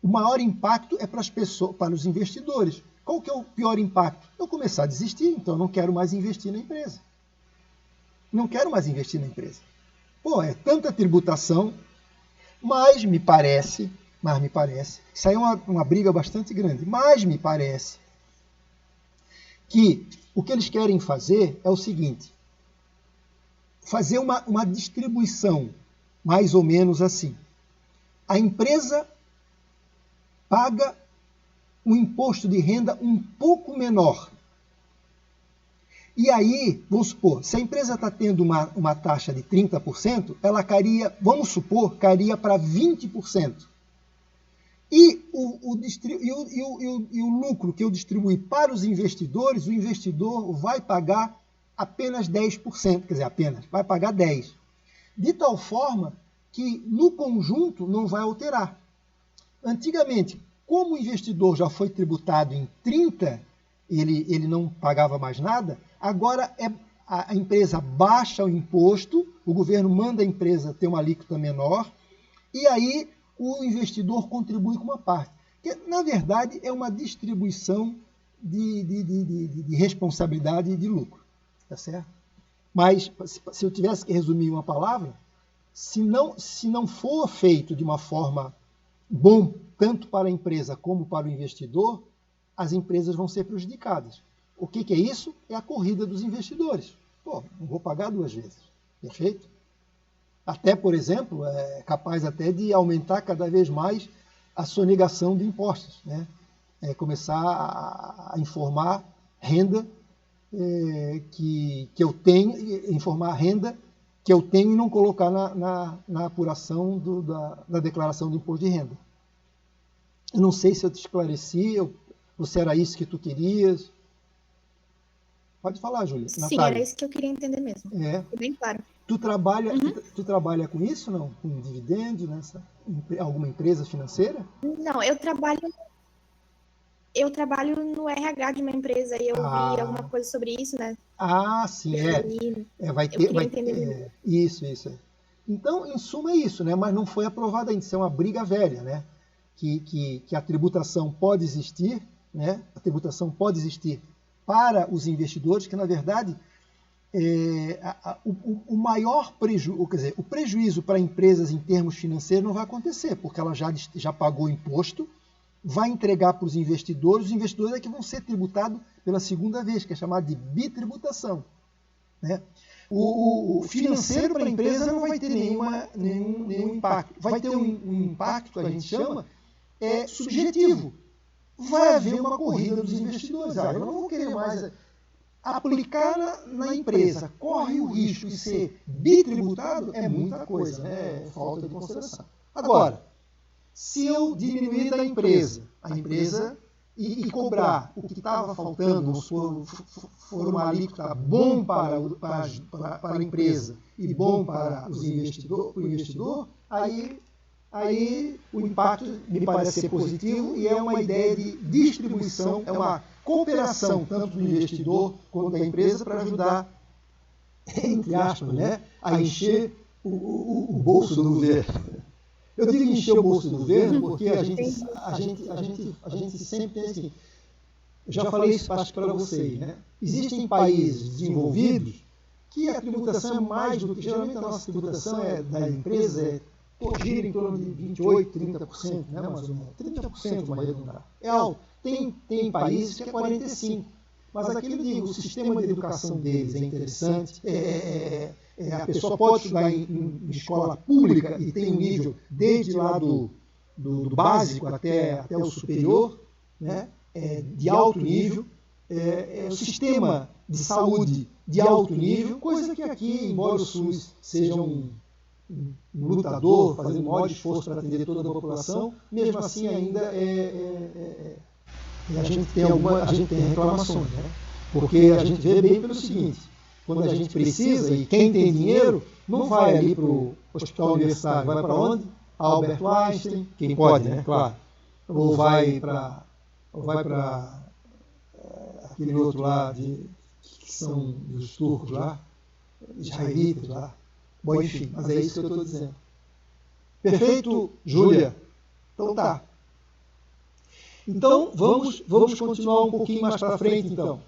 o maior impacto é para as pessoas, para os investidores. Qual que é o pior impacto? Eu começar a desistir, então eu não quero mais investir na empresa. Não quero mais investir na empresa. Pô, é tanta tributação, mas me parece, isso aí é uma briga bastante grande, mas me parece que o que eles querem fazer é o seguinte, fazer uma distribuição, mais ou menos assim. A empresa paga um imposto de renda um pouco menor. E aí, vamos supor, se a empresa está tendo uma taxa de 30%, ela cairia, vamos supor, cairia para 20%. E o lucro que eu distribuí para os investidores, o investidor vai pagar apenas 10%, quer dizer, vai pagar 10%. De tal forma que, no conjunto, não vai alterar. Antigamente, como o investidor já foi tributado em 30%, ele não pagava mais nada, agora a empresa baixa o imposto, o governo manda a empresa ter uma alíquota menor, e aí o investidor contribui com uma parte. Que, na verdade, é uma distribuição de responsabilidade e de lucro. Tá certo? Mas, se eu tivesse que resumir em uma palavra, se não for feito de uma forma bom, tanto para a empresa como para o investidor, as empresas vão ser prejudicadas. O que é isso? É a corrida dos investidores. Pô, não vou pagar 2 vezes. Perfeito? Até, por exemplo, é capaz até de aumentar cada vez mais a sonegação de impostos, né? Começar a informar renda que eu tenho, informar a renda que eu tenho e não colocar na apuração da declaração do imposto de renda. Eu não sei se eu te esclareci, ou se era isso que tu querias. Pode falar, Júlia. Sim, Natália. era isso que eu queria entender mesmo. Ficou bem claro. Tu trabalha com isso, não? Com dividendos, alguma empresa financeira? Não, eu trabalho no RH de uma empresa e eu vi alguma coisa sobre isso, né? Ah, sim, vai ter. Isso. Então, em suma, é isso, né? Mas não foi aprovado ainda. Isso é uma briga velha, né? Que a tributação pode existir, né? A tributação pode existir para os investidores, que na verdade o maior prejuízo, quer dizer, o prejuízo para empresas em termos financeiros não vai acontecer, porque ela já pagou imposto, vai entregar para os investidores é que vão ser tributados pela segunda vez, que é chamado de bitributação, né? O financeiro para a empresa não vai ter nenhum impacto. Vai ter um impacto que a gente chama subjetivo. Vai haver uma corrida dos investidores. Eu não vou querer mais aplicar na empresa. Corre o risco de ser bitributado, é muita coisa, né? É falta de consideração. Agora, se eu diminuir da empresa, e cobrar o que estava faltando, for uma alíquota bom para a empresa e bom para o investidor, aí o impacto me parece ser positivo e é uma ideia de distribuição, é uma cooperação tanto do investidor quanto da empresa para ajudar, entre aspas, né, a encher o bolso do governo. Eu digo encher o bolso do governo porque a gente sempre tem assim. Eu já falei isso para vocês, né? Existem países desenvolvidos que a tributação é mais do que. Geralmente a nossa tributação da empresa gira em torno de 28%, 30%, né? Mais ou menos. 30% mais arredondar. É alto. Tem países que é 45%. Mas aqui eu digo, o sistema de educação deles é interessante. A pessoa pode estudar em escola pública e tem um nível desde lá do básico até o superior, né? De alto nível. O sistema de saúde de alto nível, coisa que aqui, embora o SUS seja um lutador, fazendo o maior esforço para atender toda a população, mesmo assim ainda a gente tem reclamações, né? Porque a gente vê bem pelo seguinte, quando a gente precisa, e quem tem dinheiro, não vai ali para o hospital universitário, vai para onde? Albert Einstein, quem pode, né? Claro. Ou vai para aquele outro lá, que são dos turcos lá, israelitas lá. Bom, enfim, mas é isso que eu estou dizendo. Perfeito, Júlia? Então tá. Então, vamos continuar um pouquinho mais para frente, então.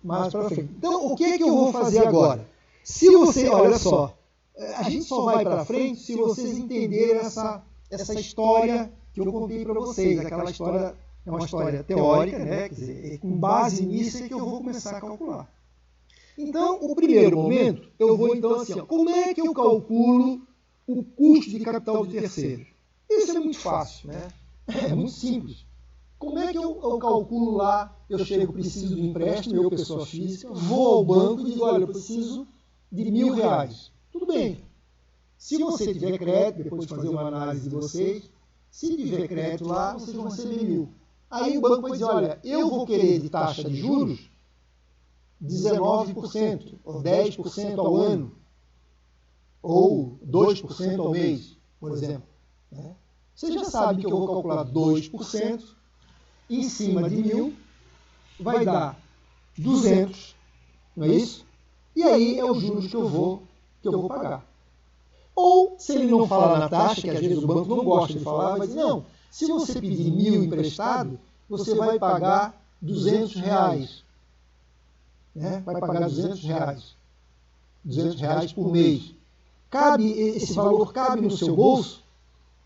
Mais para frente. Então, o que é que eu vou fazer agora? Se você, olha só, a gente só vai para frente se vocês entenderem essa história que eu contei para vocês. Aquela história é uma história teórica, né? Quer dizer, com base nisso é que eu vou começar a calcular. Então, o primeiro momento, eu vou então assim, ó, como é que eu calculo o custo de capital de terceiros? Isso é muito fácil, né? É muito simples. Como é que eu calculo lá? Eu chego, preciso de um empréstimo, eu, pessoa física, vou ao banco e digo, olha, eu preciso de R$1.000. Tudo bem. Se você tiver crédito, depois de fazer uma análise de vocês, se tiver crédito lá, vocês vão receber 1.000. Aí o banco vai dizer, olha, eu vou querer de taxa de juros 19%, ou 10% ao ano, ou 2% ao mês, por exemplo. Você já sabe que eu vou calcular 2% em cima de 1.000, vai dar 200, não é isso? E aí é os juros que eu vou pagar. Ou, se ele não fala na taxa, que às vezes o banco não gosta de falar, vai dizer, não, se você pedir 1.000 emprestado, você vai pagar R$200. Né? Vai pagar R$200. R$200 por mês. Esse valor cabe no seu bolso?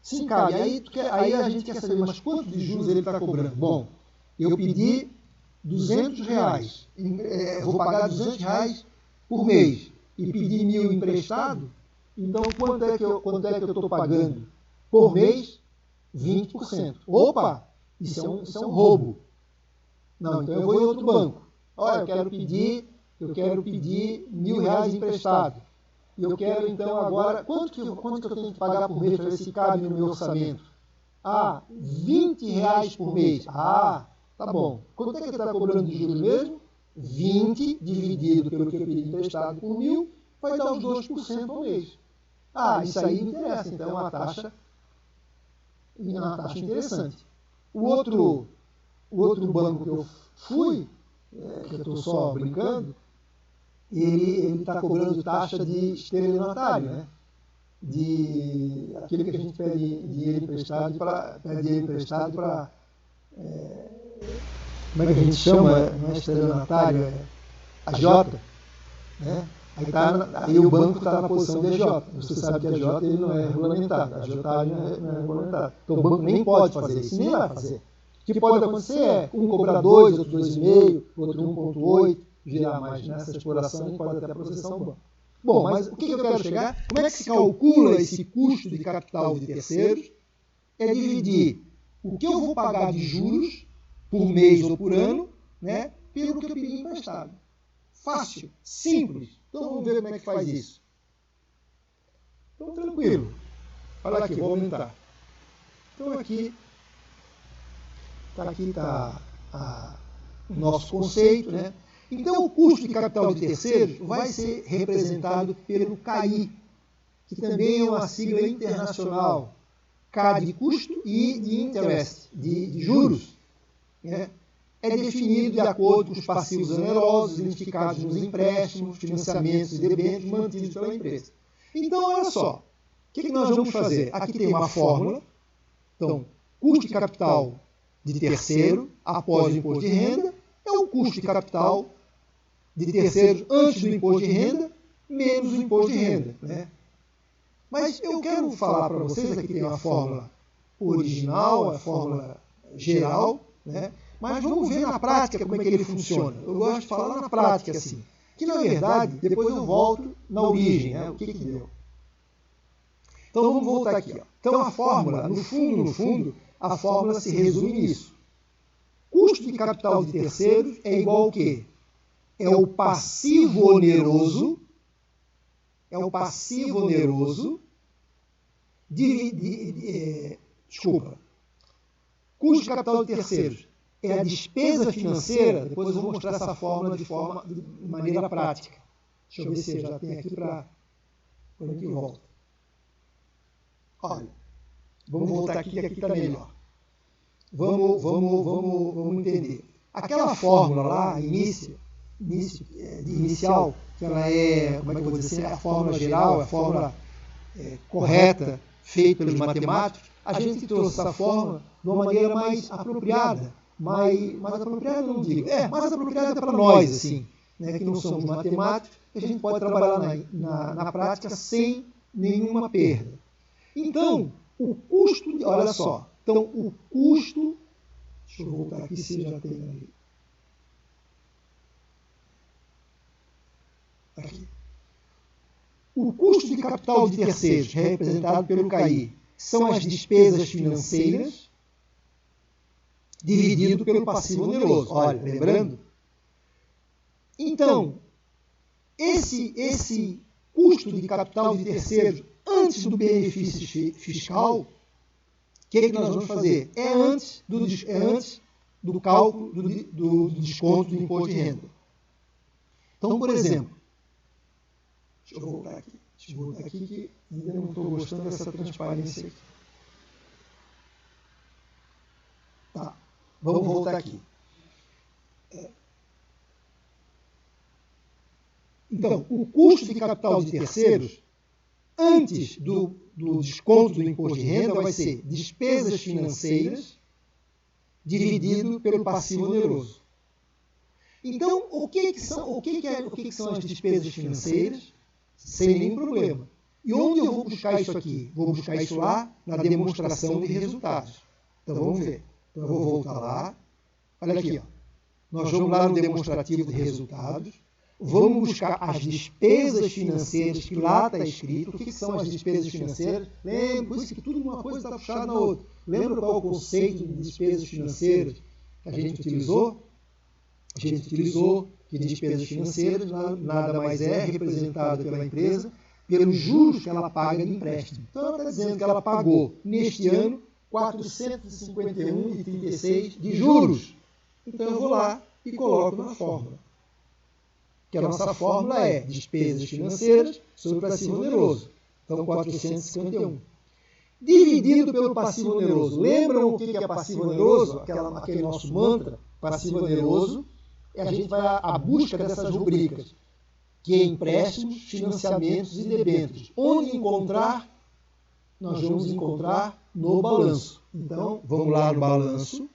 Sim, cabe. Aí a gente quer saber, mas quanto de juros ele está cobrando? Bom, eu pedi R$200, vou pagar R$200 por mês e pedi 1.000 emprestado, então quanto é que eu estou pagando por mês? 20%. Opa, isso é um roubo. Não, então eu vou em outro banco. Olha, eu quero pedir R$1.000 emprestado. E eu quero, então, agora, quanto que eu tenho que pagar por mês para ver se cabe no meu orçamento? R$20 por mês. Tá bom. Quanto é que ele está cobrando de juros mesmo? 20 dividido pelo que eu pedi emprestado por 1.000, vai dar os 2% ao mês. Isso aí me interessa, então é uma taxa interessante. O outro banco que eu fui, que eu estou só brincando, ele está cobrando taxa de estelionatário, né? Aquele que a gente pede dinheiro emprestado para como é que a gente chama? Não é estelionatário, é agiota, né? Aí o banco está na posição de agiota. Você sabe que agiota ele não é regulamentado, a agiotagem não é regulamentado. Então o banco nem pode fazer isso, nem vai fazer. O que pode acontecer é um cobrar 2, outro 2,5, outro 1,8, girar mais nessa exploração e pode até processar o banco. Bom, mas o que eu quero chegar? Como é que se calcula esse custo de capital de terceiros? É dividir o que eu vou pagar de juros por mês ou por ano, né, pelo que eu pedi emprestado. Fácil, simples. Então vamos ver como é que faz isso. Então tranquilo. Olha aqui, vou aumentar. Então aqui está o nosso conceito, né? Então o custo de capital de terceiros vai ser representado pelo CAI, que também é uma sigla internacional. K de custo e de interest, de juros, né? É definido de acordo com os passivos onerosos identificados nos empréstimos, financiamentos e debêntures mantidos pela empresa. Então, olha só, o que nós vamos fazer? Aqui tem uma fórmula. Então, custo de capital de terceiro após o imposto de renda é o custo de capital de terceiros antes do imposto de renda menos o imposto de renda, né? Mas eu quero falar para vocês, aqui tem uma fórmula original, a fórmula geral, né? Mas vamos ver na prática como é que ele funciona. Eu gosto de falar na prática assim. Que na verdade, depois eu volto na origem, né? O que deu. Então vamos voltar aqui. Ó. Então a fórmula, no fundo, a fórmula se resume nisso. Custo de capital de terceiros é igual ao quê? É o passivo oneroso, custo de capital de terceiros é a despesa financeira, depois eu vou mostrar essa fórmula de maneira prática. Deixa eu ver se eu já tenho aqui para quando a gente volta. Olha, vamos voltar aqui, que aqui está melhor. Vamos entender. Aquela fórmula lá, inicial, que ela é, como é que eu vou dizer assim, a fórmula geral, a fórmula correta, feita pelos matemáticos, a gente trouxe essa forma de uma maneira mais apropriada, mais apropriada não digo, mais apropriada para nós, assim, né, que não somos matemáticos, que a gente pode trabalhar na prática sem nenhuma perda. Então, o custo, olha só, então o custo, deixa eu voltar aqui se já tem ali. Aqui. O custo de capital de terceiros, representado pelo CAI, são as despesas financeiras dividido pelo passivo oneroso. Olha, lembrando? Então, esse custo de capital de terceiros antes do benefício fiscal, o que nós vamos fazer? É antes do cálculo do desconto do imposto de renda. Então, por exemplo, deixa eu voltar aqui que ainda não estou gostando dessa transparência aqui. Tá, vamos voltar aqui. Então, o custo de capital de terceiros, antes do desconto do imposto de renda, vai ser despesas financeiras dividido pelo passivo oneroso. Então, o que são as despesas financeiras? Sem nenhum problema. E onde eu vou buscar isso aqui? Vou buscar isso lá na demonstração de resultados. Então, vamos ver. Então, eu vou voltar lá. Olha aqui, ó. Nós vamos lá no demonstrativo de resultados. Vamos buscar as despesas financeiras que lá está escrito. O que são as despesas financeiras? Lembra, por isso que tudo uma coisa está puxada na outra. Lembra qual é o conceito de despesas financeiras que a gente utilizou? A gente utilizou que despesas financeiras nada mais é representada pela empresa pelos juros que ela paga de empréstimo. Então, ela está dizendo que ela pagou, neste ano, 451,36 de juros. Então, eu vou lá e coloco na fórmula. Que a nossa fórmula é despesas financeiras sobre passivo oneroso. Então, 451. Dividido pelo passivo oneroso. Lembram o que é passivo oneroso? Aquele nosso mantra, passivo oneroso. A gente vai à busca dessas rubricas, que é empréstimos, financiamentos e debêntures. Onde encontrar? Nós vamos encontrar no balanço. Então, vamos lá no balanço.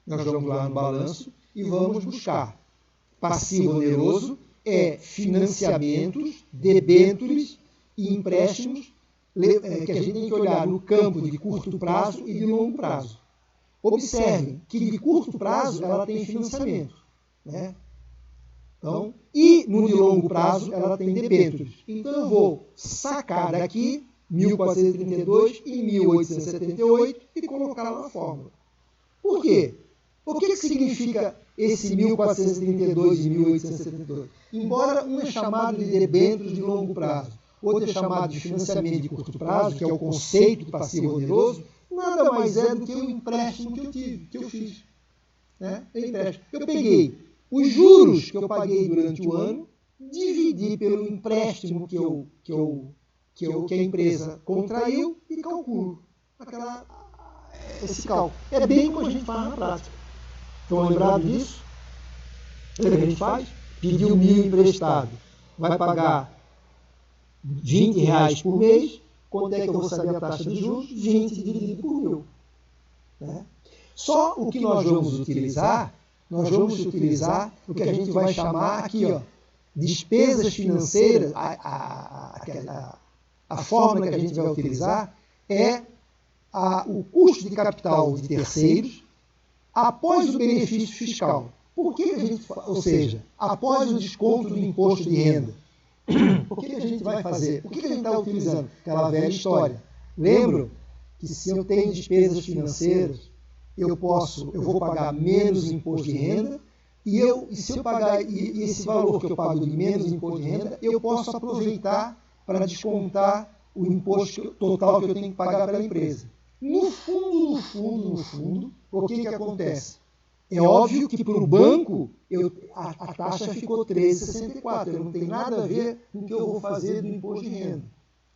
Nós vamos lá no balanço e vamos buscar. Passivo oneroso é financiamentos, debêntures e empréstimos, que a gente tem que olhar no campo de curto prazo e de longo prazo. Observem que de curto prazo ela tem financiamento, né? Então, e no de longo prazo ela tem debêntures. Então eu vou sacar daqui 1432 e 1878 e colocar lá na fórmula. Por quê? O que significa esse 1432 e 1872? Embora um é chamado de debêntures de longo prazo, outro é chamado de financiamento de curto prazo, que é o conceito de passivo oneroso, nada mais é do que o empréstimo que eu tive, que eu fiz. Né? Eu peguei os juros que eu paguei durante o ano, dividi pelo empréstimo que a empresa contraiu e calculo esse cálculo. É bem como a gente faz na prática. Estão lembrados disso? Lembra que a gente faz? Pediu 1.000 emprestado. Vai pagar R$20 por mês. Quanto é que eu vou saber a taxa de juros? 20 dividido por 1.000. Né? Só o que nós vamos utilizar o que a gente vai chamar aqui, ó, despesas financeiras. A fórmula que a gente vai utilizar é o custo de capital de terceiros após o benefício fiscal. Por que a gente, ou seja, após o desconto do imposto de renda? O que a gente vai fazer? O que a gente está utilizando? Aquela velha história. Lembram que se eu tenho despesas financeiras, eu vou pagar menos imposto de renda e se eu pagar esse valor que eu pago de menos imposto de renda, eu posso aproveitar para descontar o imposto total que eu tenho que pagar pela empresa. No fundo, o que acontece? É óbvio que para o banco a taxa ficou 13,64. Eu não tenho nada a ver com o que eu vou fazer do imposto de renda.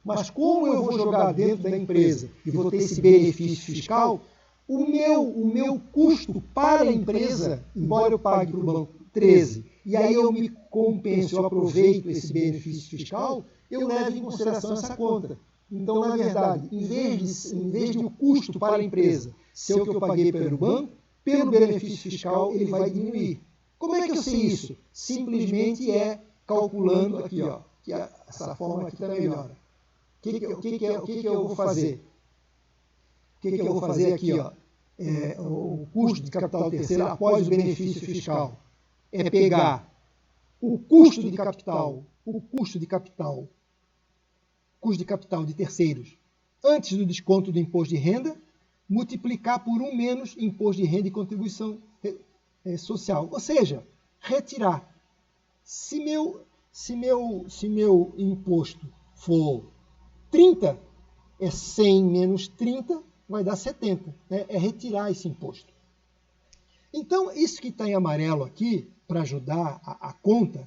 Mas como eu vou jogar dentro da empresa e vou ter esse benefício fiscal, o meu custo para a empresa, embora eu pague para o banco 13. E aí eu me compenso, eu aproveito esse benefício fiscal, eu levo em consideração essa conta. Então, na verdade, em vez de o custo para a empresa ser o que eu paguei pelo banco, pelo benefício fiscal ele vai diminuir. Como é que eu sei isso? Simplesmente calculando aqui, ó, que essa forma aqui está melhor. O que eu vou fazer? O que eu vou fazer aqui, ó? O custo de capital terceiro após o benefício fiscal é pegar o custo de capital de terceiros antes do desconto do imposto de renda, multiplicar por 1 menos imposto de renda e contribuição social. Ou seja, retirar. Se meu imposto for 30, 100 menos 30 vai dar 70. Né? É retirar esse imposto. Então, isso que está em amarelo aqui, para ajudar a conta,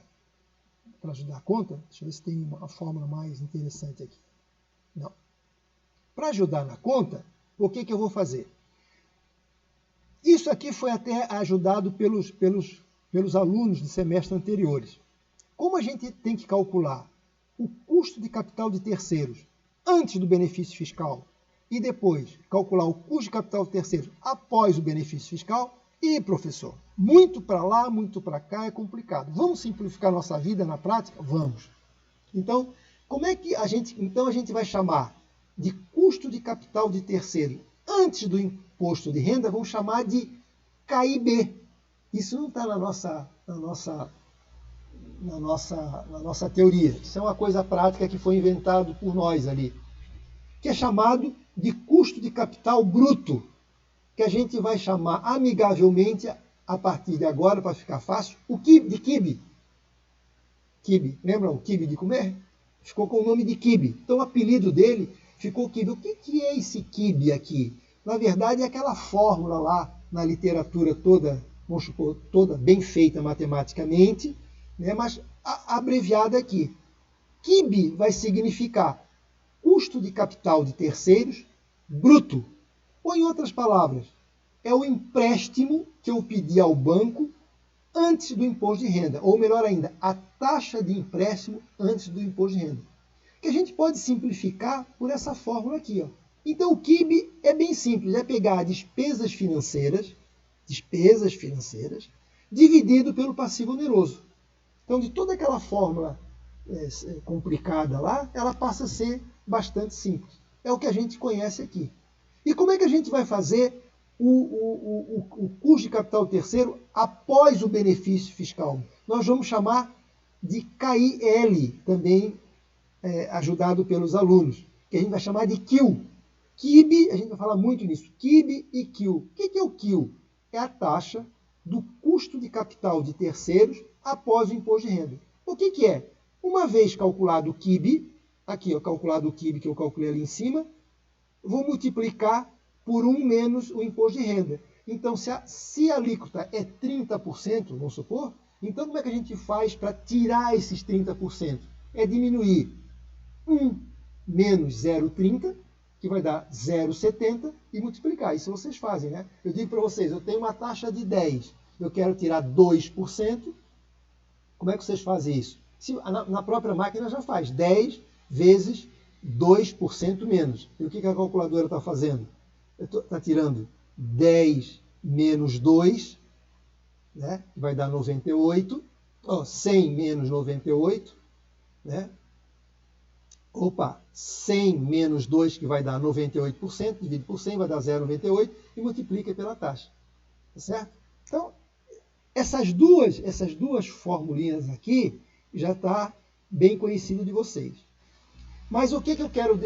deixa eu ver se tem uma fórmula mais interessante aqui. Não. Para ajudar na conta, o que eu vou fazer? Isso aqui foi até ajudado pelos alunos de semestres anteriores. Como a gente tem que calcular o custo de capital de terceiros antes do benefício fiscal e depois calcular o custo de capital de terceiros após o benefício fiscal, professor, muito para lá, muito para cá é complicado. Vamos simplificar nossa vida na prática? Vamos. Então, como é que a gente vai chamar de custo de capital de terceiro antes do imposto de renda, vamos chamar de KIB. Isso não está na nossa teoria. Isso é uma coisa prática que foi inventado por nós ali, que é chamado de custo de capital bruto, que a gente vai chamar amigavelmente, a partir de agora, para ficar fácil, o KIB. KIB. Lembram o KIB de comer? Ficou com o nome de KIB. Então o apelido dele ficou KIB. O que é esse KIB aqui? Na verdade é aquela fórmula lá na literatura toda, vamos supor, toda bem feita matematicamente, né, mas abreviada aqui. KIB vai significar custo de capital de terceiros bruto. Ou, em outras palavras, é o empréstimo que eu pedi ao banco antes do imposto de renda. Ou, melhor ainda, a taxa de empréstimo antes do imposto de renda. Que a gente pode simplificar por essa fórmula aqui. Ó. Então, o KIB é bem simples. É pegar despesas financeiras, dividido pelo passivo oneroso. Então, de toda aquela fórmula complicada lá, ela passa a ser bastante simples. É o que a gente conhece aqui. E como é que a gente vai fazer o custo de capital terceiro após o benefício fiscal? Nós vamos chamar de KIL, também ajudado pelos alunos, que a gente vai chamar de KIL. KIB, a gente vai falar muito nisso, KIB e KIL. O que é o KIL? É a taxa do custo de capital de terceiros após o imposto de renda. O que é? Uma vez calculado o KIB, aqui, calculado o KIB que eu calculei ali em cima, vou multiplicar por 1 menos o imposto de renda. Então, se a alíquota é 30%, vamos supor, então como é que a gente faz para tirar esses 30%? É diminuir 1 menos 0,30, que vai dar 0,70, e multiplicar. Isso vocês fazem, né? Eu digo para vocês, eu tenho uma taxa de 10, eu quero tirar 2%, como é que vocês fazem isso? Na própria máquina já faz 10 vezes 2% menos. E o que a calculadora está fazendo? Está tirando 10 menos 2, né? Que vai dar 98. 100 menos 98, né? 100 menos 2, que vai dar 98%, divide por 100, vai dar 0,98, e multiplica pela taxa. Tá certo? Então, essas duas formulinhas aqui já está bem conhecido de vocês. Mas o que eu quero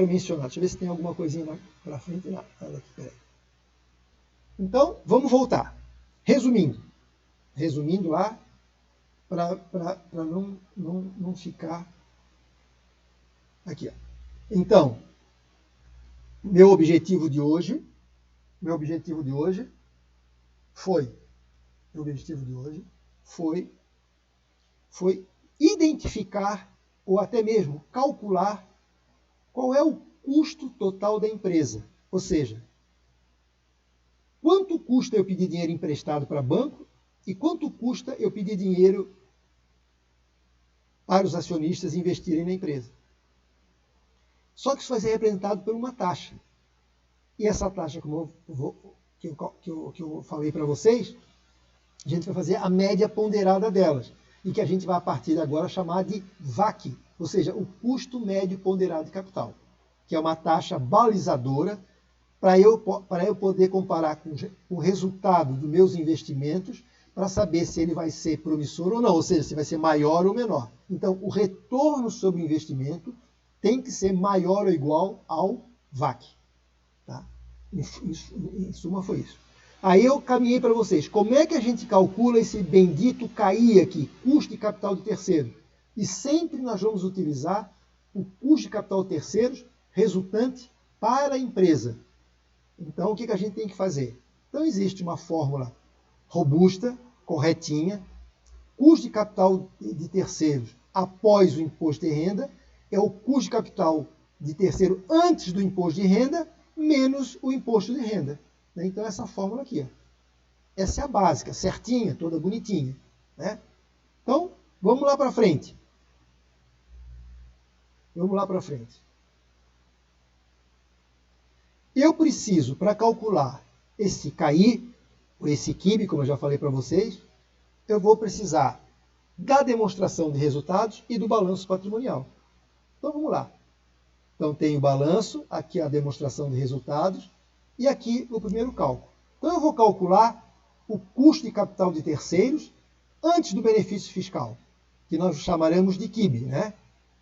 mencionar? Deixa eu ver se tem alguma coisinha para frente. Não, nada aqui, peraí. Então, vamos voltar. Resumindo lá, para não ficar aqui. Ó. Então, meu objetivo de hoje foi identificar ou até mesmo calcular qual é o custo total da empresa. Ou seja, quanto custa eu pedir dinheiro emprestado para banco E quanto custa eu pedir dinheiro para os acionistas investirem na empresa? Só que isso vai ser representado por uma taxa. E essa taxa, que eu falei para vocês, a gente vai fazer a média ponderada delas. E que a gente vai, a partir de agora, chamar de VAC, ou seja, o custo médio ponderado de capital, que é uma taxa balizadora para eu poder comparar com o resultado dos meus investimentos para saber se ele vai ser promissor ou não, ou seja, se vai ser maior ou menor. Então, o retorno sobre o investimento tem que ser maior ou igual ao VAC. Tá? Em suma, foi isso. Aí eu caminhei para vocês. Como é que a gente calcula esse bendito CAI aqui, custo de capital de terceiros? E sempre nós vamos utilizar o custo de capital de terceiros resultante para a empresa. Então, o que a gente tem que fazer? Então, existe uma fórmula robusta, corretinha. Custo de capital de terceiros após o imposto de renda é o custo de capital de terceiro antes do imposto de renda menos o imposto de renda. Então, essa fórmula aqui. Ó. Essa é a básica, certinha, toda bonitinha. Né? Então, vamos lá para frente. Vamos lá para frente. Eu preciso, para calcular esse CAI, ou esse QIB, como eu já falei para vocês, eu vou precisar da demonstração de resultados e do balanço patrimonial. Então, vamos lá. Então, tem o balanço, aqui a demonstração de resultados, e aqui o primeiro cálculo. Então, eu vou calcular o custo de capital de terceiros antes do benefício fiscal, que nós chamaremos de QIB, né?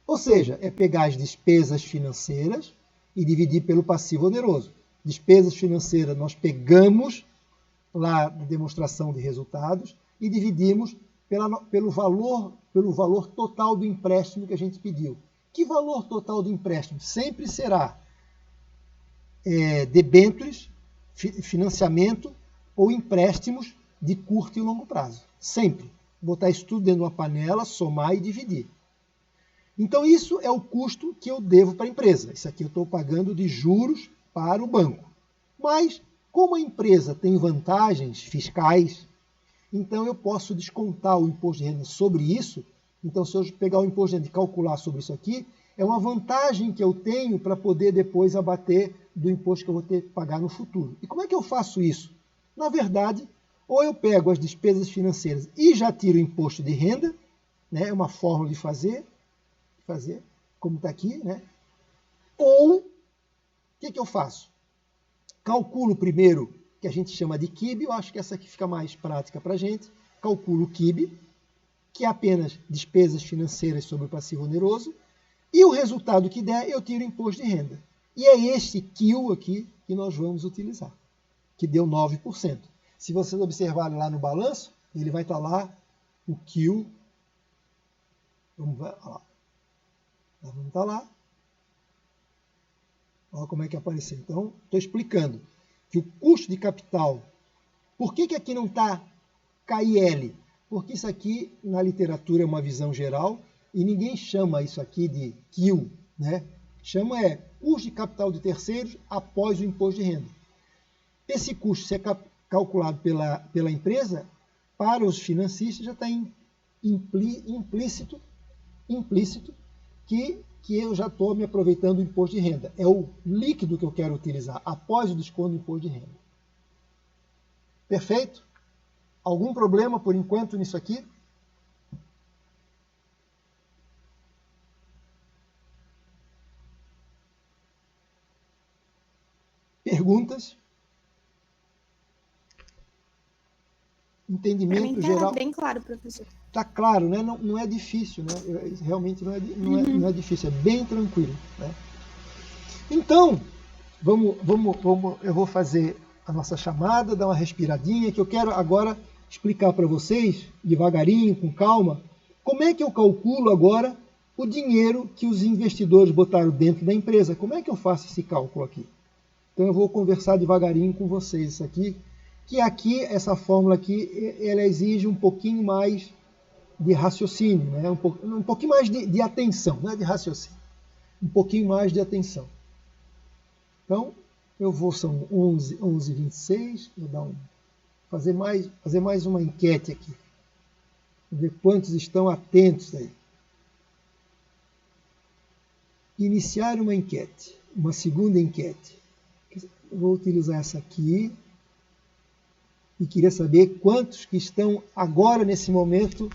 Ou seja, é pegar as despesas financeiras e dividir pelo passivo oneroso. Despesas financeiras nós pegamos lá na demonstração de resultados e dividimos pelo valor total do empréstimo que a gente pediu. Que valor total do empréstimo? Sempre será debêntures, financiamento ou empréstimos de curto e longo prazo. Sempre. Botar isso tudo dentro de uma panela, somar e dividir. Então, isso é o custo que eu devo para a empresa. Isso aqui eu estou pagando de juros para o banco. Mas, como a empresa tem vantagens fiscais, então eu posso descontar o imposto de renda sobre isso. Então, se eu pegar o imposto de renda e calcular sobre isso aqui, é uma vantagem que eu tenho para poder depois abater do imposto que eu vou ter que pagar no futuro. E como é que eu faço isso? Na verdade, ou eu pego as despesas financeiras e já tiro o imposto de renda, né? É uma fórmula de fazer, como está aqui, né? Ou, o que eu faço? Calculo primeiro, que a gente chama de QIB, eu acho que essa aqui fica mais prática para a gente. Calculo o QIB, que é apenas despesas financeiras sobre o passivo oneroso, e o resultado que der, eu tiro o imposto de renda. E é este QIL aqui que nós vamos utilizar, que deu 9%. Se vocês observarem lá no balanço, ele vai estar lá, o QIL, vamos ver, olha lá. Vamos estar lá. Olha como é que apareceu. Então, estou explicando que o custo de capital, por que aqui não está KIL? Porque isso aqui, na literatura, é uma visão geral e ninguém chama isso aqui de QIL, né? Chama custo de capital de terceiros após o imposto de renda. Esse custo, se é calculado pela empresa, para os financistas já está implícito que eu já estou me aproveitando do imposto de renda. É o líquido que eu quero utilizar após o desconto do imposto de renda. Perfeito? Algum problema, por enquanto, nisso aqui? Perguntas? Entendimento geral? Está bem claro, professor. Está claro, né? Não é difícil, né? Realmente não é difícil, é bem tranquilo. Né? Então, eu vou fazer a nossa chamada, dar uma respiradinha, que eu quero agora explicar para vocês, devagarinho, com calma, como é que eu calculo agora o dinheiro que os investidores botaram dentro da empresa. Como é que eu faço esse cálculo aqui? Então eu vou conversar devagarinho com vocês isso aqui, que aqui, essa fórmula aqui, ela exige um pouquinho mais de raciocínio, né? um pouquinho mais de atenção, não é de raciocínio, um pouquinho mais de atenção. Então, são 11h26, vou fazer mais uma enquete aqui. Vamos ver quantos estão atentos aí. Iniciar uma enquete, uma segunda enquete. Vou utilizar essa aqui. E queria saber quantos que estão agora, nesse momento,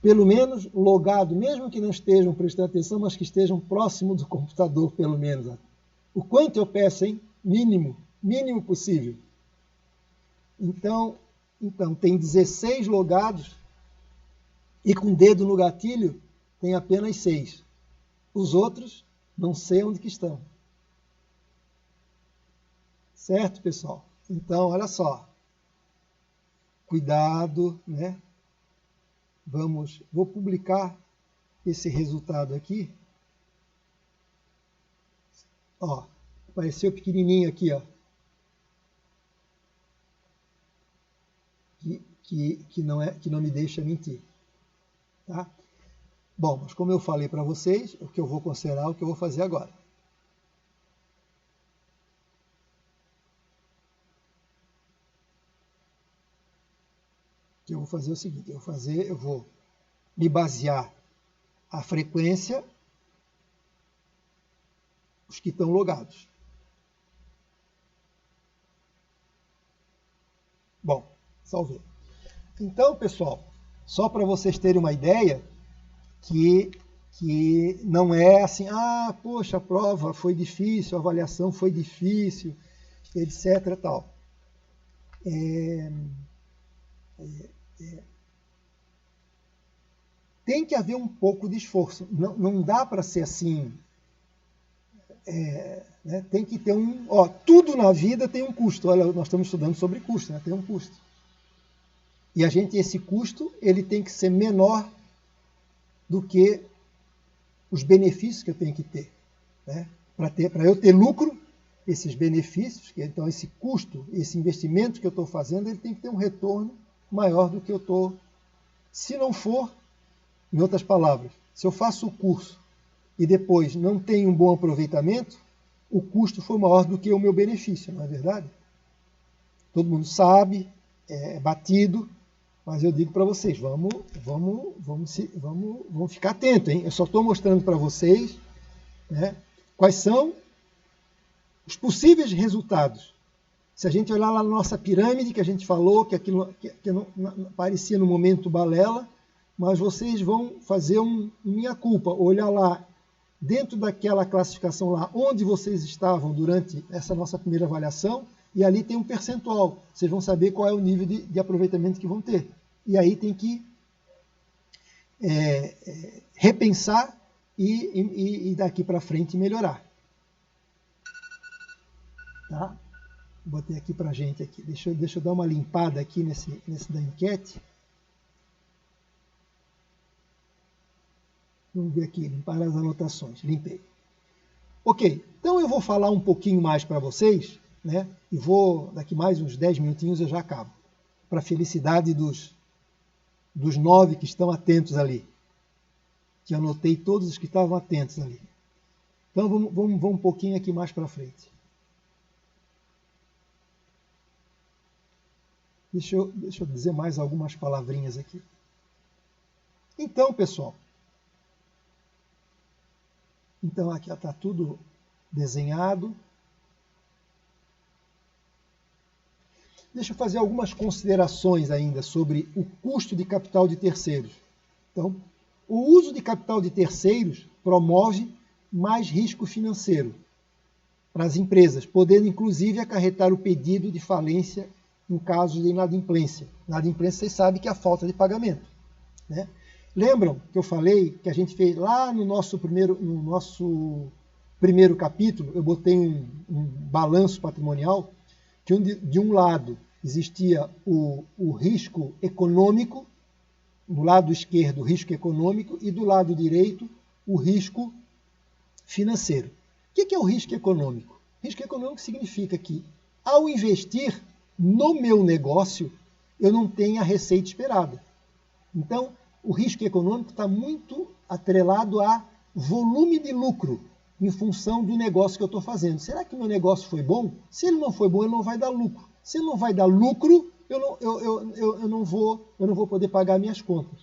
pelo menos logado, mesmo que não estejam prestando atenção, mas que estejam próximo do computador, pelo menos. O quanto eu peço, hein? Mínimo possível. Então, tem 16 logados e com o dedo no gatilho tem apenas 6. Os outros não sei onde que estão. Certo, pessoal? Então, olha só. Cuidado, né? Vou publicar esse resultado aqui. Ó, apareceu pequenininho aqui, ó. Que não me deixa mentir. Tá? Bom, mas como eu falei para vocês, o que eu vou considerar, o que eu vou fazer agora. Eu vou fazer o seguinte, eu vou me basear a frequência, os que estão logados. Bom, salvei. Então, pessoal, só para vocês terem uma ideia, que não é assim, poxa, a prova foi difícil, a avaliação foi difícil, etc. Tal. Tem que haver um pouco de esforço. Não dá para ser assim. Né? Tem que ter tudo na vida tem um custo. Olha, nós estamos estudando sobre custo, né? Tem um custo. E esse custo ele tem que ser menor do que os benefícios que eu tenho que ter. Né? Para eu ter lucro, esses benefícios, então esse custo, esse investimento que eu estou fazendo, ele tem que ter um retorno maior do que eu estou. Se não for, em outras palavras, se eu faço o curso e depois não tenho um bom aproveitamento, o custo foi maior do que o meu benefício, não é verdade? Todo mundo sabe, é batido, mas eu digo para vocês, vamos ficar atentos, hein? Eu só estou mostrando para vocês, né, quais são os possíveis resultados. Se a gente olhar lá na nossa pirâmide, que a gente falou, que aquilo que não parecia no momento balela, mas vocês vão fazer minha culpa, olhar lá dentro daquela classificação lá, onde vocês estavam durante essa nossa primeira avaliação, e ali tem um percentual. Vocês vão saber qual é o nível de aproveitamento que vão ter. E aí tem que repensar e daqui para frente melhorar. Tá? Botei aqui para a gente aqui. Deixa eu dar uma limpada aqui nesse da enquete. Vamos ver aqui, limpar as anotações. Limpei. Ok, então eu vou falar um pouquinho mais para vocês, né? E daqui mais uns 10 minutinhos eu já acabo. Para a felicidade dos 9 que estão atentos ali. Que anotei todos os que estavam atentos ali. Então vamos um pouquinho aqui mais para frente. Deixa eu dizer mais algumas palavrinhas aqui. Então, pessoal. Então, aqui está tudo desenhado. Deixa eu fazer algumas considerações ainda sobre o custo de capital de terceiros. Então, o uso de capital de terceiros promove mais risco financeiro para as empresas, podendo inclusive acarretar o pedido de falência em casos de inadimplência. Inadimplência, vocês sabem que é a falta de pagamento. Né? Lembram que eu falei que a gente fez lá no nosso primeiro capítulo, eu botei um balanço patrimonial, que de um lado existia o risco econômico, do lado esquerdo o risco econômico e do lado direito o risco financeiro. O que é o risco econômico? Risco econômico significa que, ao investir no meu negócio, eu não tenho a receita esperada. Então, o risco econômico está muito atrelado a volume de lucro em função do negócio que eu estou fazendo. Será que o meu negócio foi bom? Se ele não foi bom, ele não vai dar lucro. Se não vai dar lucro, eu não vou poder pagar minhas contas.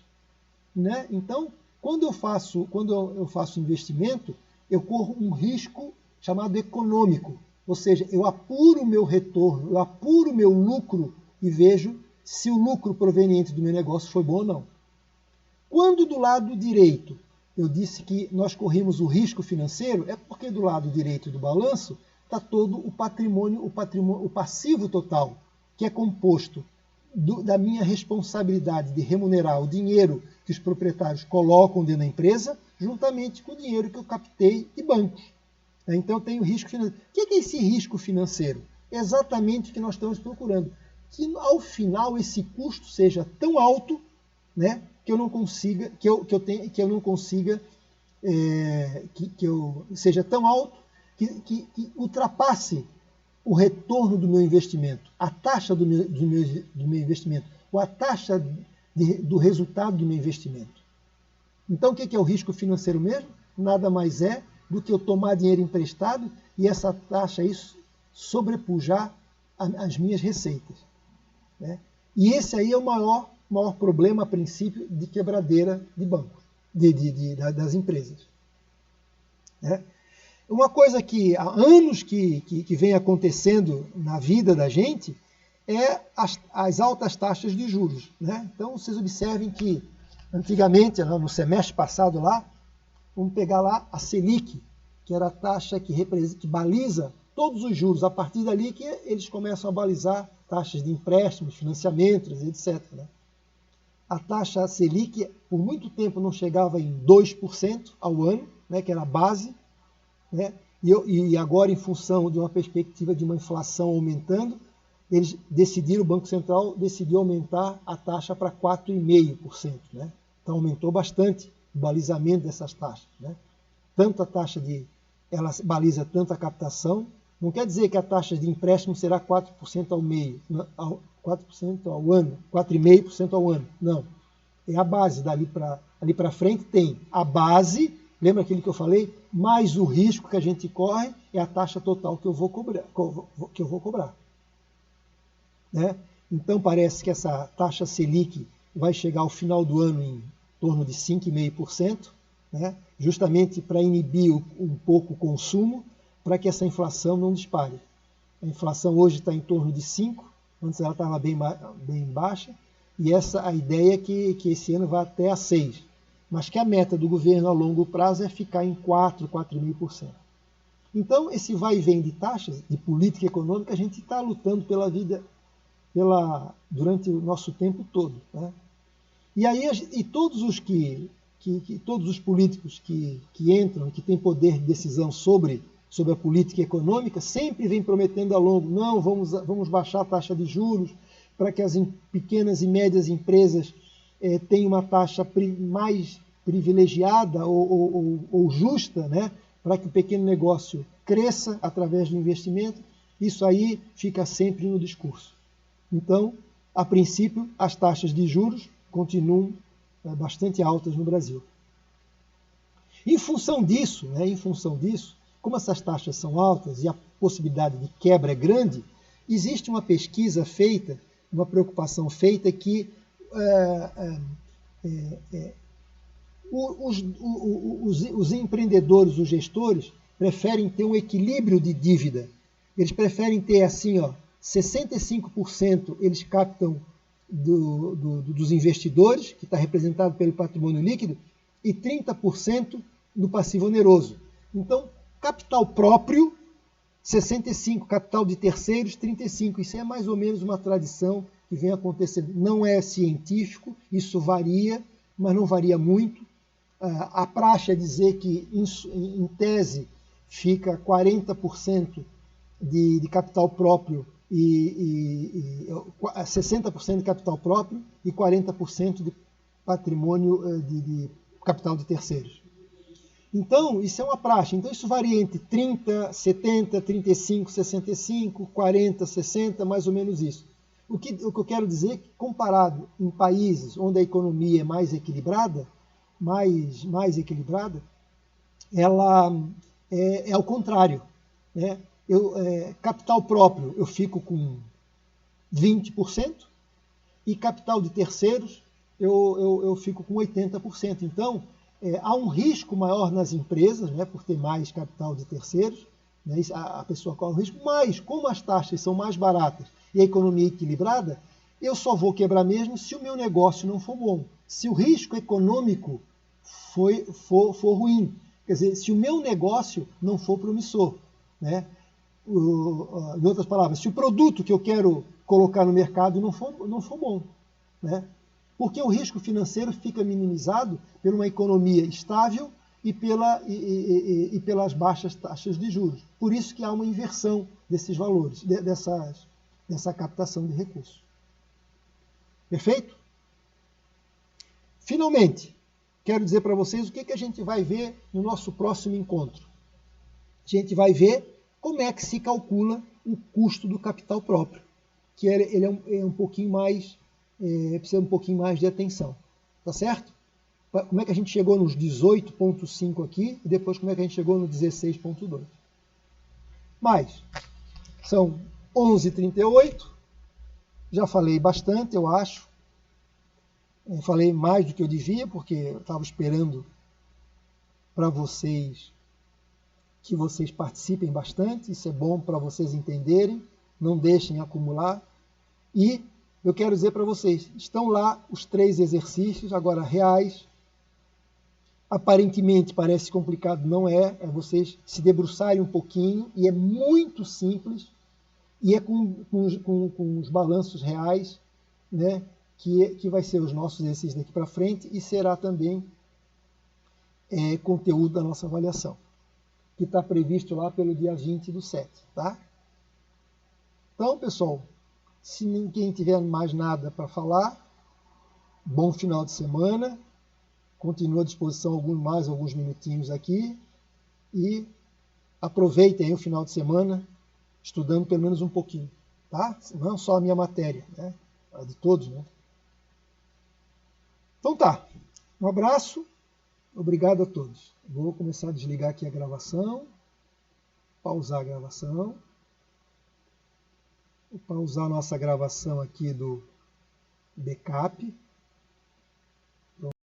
Né? Então, quando eu faço investimento, eu corro um risco chamado econômico. Ou seja, eu apuro o meu retorno, eu apuro o meu lucro e vejo se o lucro proveniente do meu negócio foi bom ou não. Quando do lado direito eu disse que nós corrimos o risco financeiro, é porque do lado direito do balanço está todo o patrimônio, o passivo total, que é composto da minha responsabilidade de remunerar o dinheiro que os proprietários colocam dentro da empresa, juntamente com o dinheiro que eu captei de bancos. Então eu tenho risco financeiro. O que é esse risco financeiro? É exatamente o que nós estamos procurando. Que ao final esse custo seja tão alto, né, que eu não consiga, seja tão alto que ultrapasse o retorno do meu investimento, a taxa do meu investimento, ou a taxa do resultado do meu investimento. Então, o que é o risco financeiro mesmo? Nada mais é do que eu tomar dinheiro emprestado e essa taxa sobrepujar as minhas receitas. Né? E esse aí é o maior problema, a princípio, de quebradeira de bancos, das empresas. Né? Uma coisa que há anos que vem acontecendo na vida da gente é as altas taxas de juros. Né? Então, vocês observem que, antigamente, no semestre passado lá, vamos pegar lá a Selic, que era a taxa que baliza todos os juros. A partir dali que eles começam a balizar taxas de empréstimos, financiamentos, etc. Né? A taxa Selic, por muito tempo, não chegava em 2% ao ano, né, que era a base. Né? E agora, em função de uma perspectiva de uma inflação aumentando, o Banco Central decidiu aumentar a taxa para 4,5%. Né? Então aumentou bastante o balizamento dessas taxas. Né? Tanto a taxa ela baliza tanto a captação, não quer dizer que a taxa de empréstimo será 4% ao meio, 4% ao ano, 4,5% ao ano. Não. É a base, ali para frente tem a base. Lembra aquilo que eu falei? Mais o risco que a gente corre é a taxa total que eu vou cobrar. Né? Então parece que essa taxa Selic vai chegar ao final do ano em torno de 5,5%, né? Justamente para inibir um pouco o consumo, para que essa inflação não dispare. A inflação hoje está em torno de 5%, antes ela estava bem baixa, e a ideia é que esse ano vá até a 6%. Mas que a meta do governo a longo prazo é ficar em 4%, 4,5%. Então, esse vai e vem de taxas, de política econômica, a gente está lutando pela vida durante o nosso tempo todo. Né? E aí, todos os políticos que entram, que têm poder de decisão sobre a política econômica, sempre vêm prometendo ao longo, não, vamos baixar a taxa de juros para que as pequenas e médias empresas tenham uma taxa mais privilegiada ou justa, né, para que o pequeno negócio cresça através do investimento. Isso aí fica sempre no discurso. Então, a princípio, as taxas de juros continuam bastante altas no Brasil. Em função disso, como essas taxas são altas e a possibilidade de quebra é grande, existe uma pesquisa feita, uma preocupação feita que os empreendedores, os gestores, preferem ter um equilíbrio de dívida. Eles preferem ter assim, 65% eles captam dos investidores, que está representado pelo patrimônio líquido, e 30% do passivo oneroso. Então, capital próprio, 65%, capital de terceiros, 35%. Isso é mais ou menos uma tradição que vem acontecendo. Não é científico, isso varia, mas não varia muito. A praxe é dizer que, em tese, fica 40% de capital próprio e 60% de capital próprio e 40% de patrimônio de capital de terceiros. Então, isso é uma praxe. Então, isso varia entre 30, 70, 35, 65, 40, 60, mais ou menos isso. O que eu quero dizer é que, comparado em países onde a economia é mais equilibrada, ela é ao contrário. Né? Capital próprio, eu fico com 20%, e capital de terceiros eu fico com 80%. Então, há um risco maior nas empresas, né, por ter mais capital de terceiros, né, a pessoa corre o risco, mas como as taxas são mais baratas e a economia é equilibrada, eu só vou quebrar mesmo se o meu negócio não for bom. Se o risco econômico for ruim, quer dizer, se o meu negócio não for promissor, né? Em outras palavras, se o produto que eu quero colocar no mercado não for bom, né? Porque o risco financeiro fica minimizado por uma economia estável e pelas baixas taxas de juros. Por isso que há uma inversão desses valores, dessa captação de recursos. Perfeito? Finalmente, quero dizer para vocês o que a gente vai ver no nosso próximo encontro. A gente vai ver como é que se calcula o custo do capital próprio, que ele é um pouquinho mais, precisa um pouquinho mais de atenção. Tá certo? Como é que a gente chegou nos 18,5 aqui e depois como é que a gente chegou no 16,2. Mas, são 11h38, já falei bastante, eu acho. Falei mais do que eu devia, porque eu estava esperando para vocês que vocês participem bastante, isso é bom para vocês entenderem, não deixem acumular. E eu quero dizer para vocês, estão lá os 3 exercícios, agora reais. Aparentemente parece complicado, não é vocês se debruçarem um pouquinho, e é muito simples, e é com os balanços reais, né, que vai ser os nossos exercícios daqui para frente, e será também conteúdo da nossa avaliação, que está previsto lá pelo dia 20/7, tá? Então, pessoal, se ninguém tiver mais nada para falar, bom final de semana, continua à disposição alguns minutinhos aqui, e aproveitem aí o final de semana, estudando pelo menos um pouquinho, tá? Não só a minha matéria, né? A de todos, né? Então tá, um abraço, obrigado a todos. Vou começar a desligar aqui a gravação, pausar a gravação. Vou pausar a nossa gravação aqui do backup.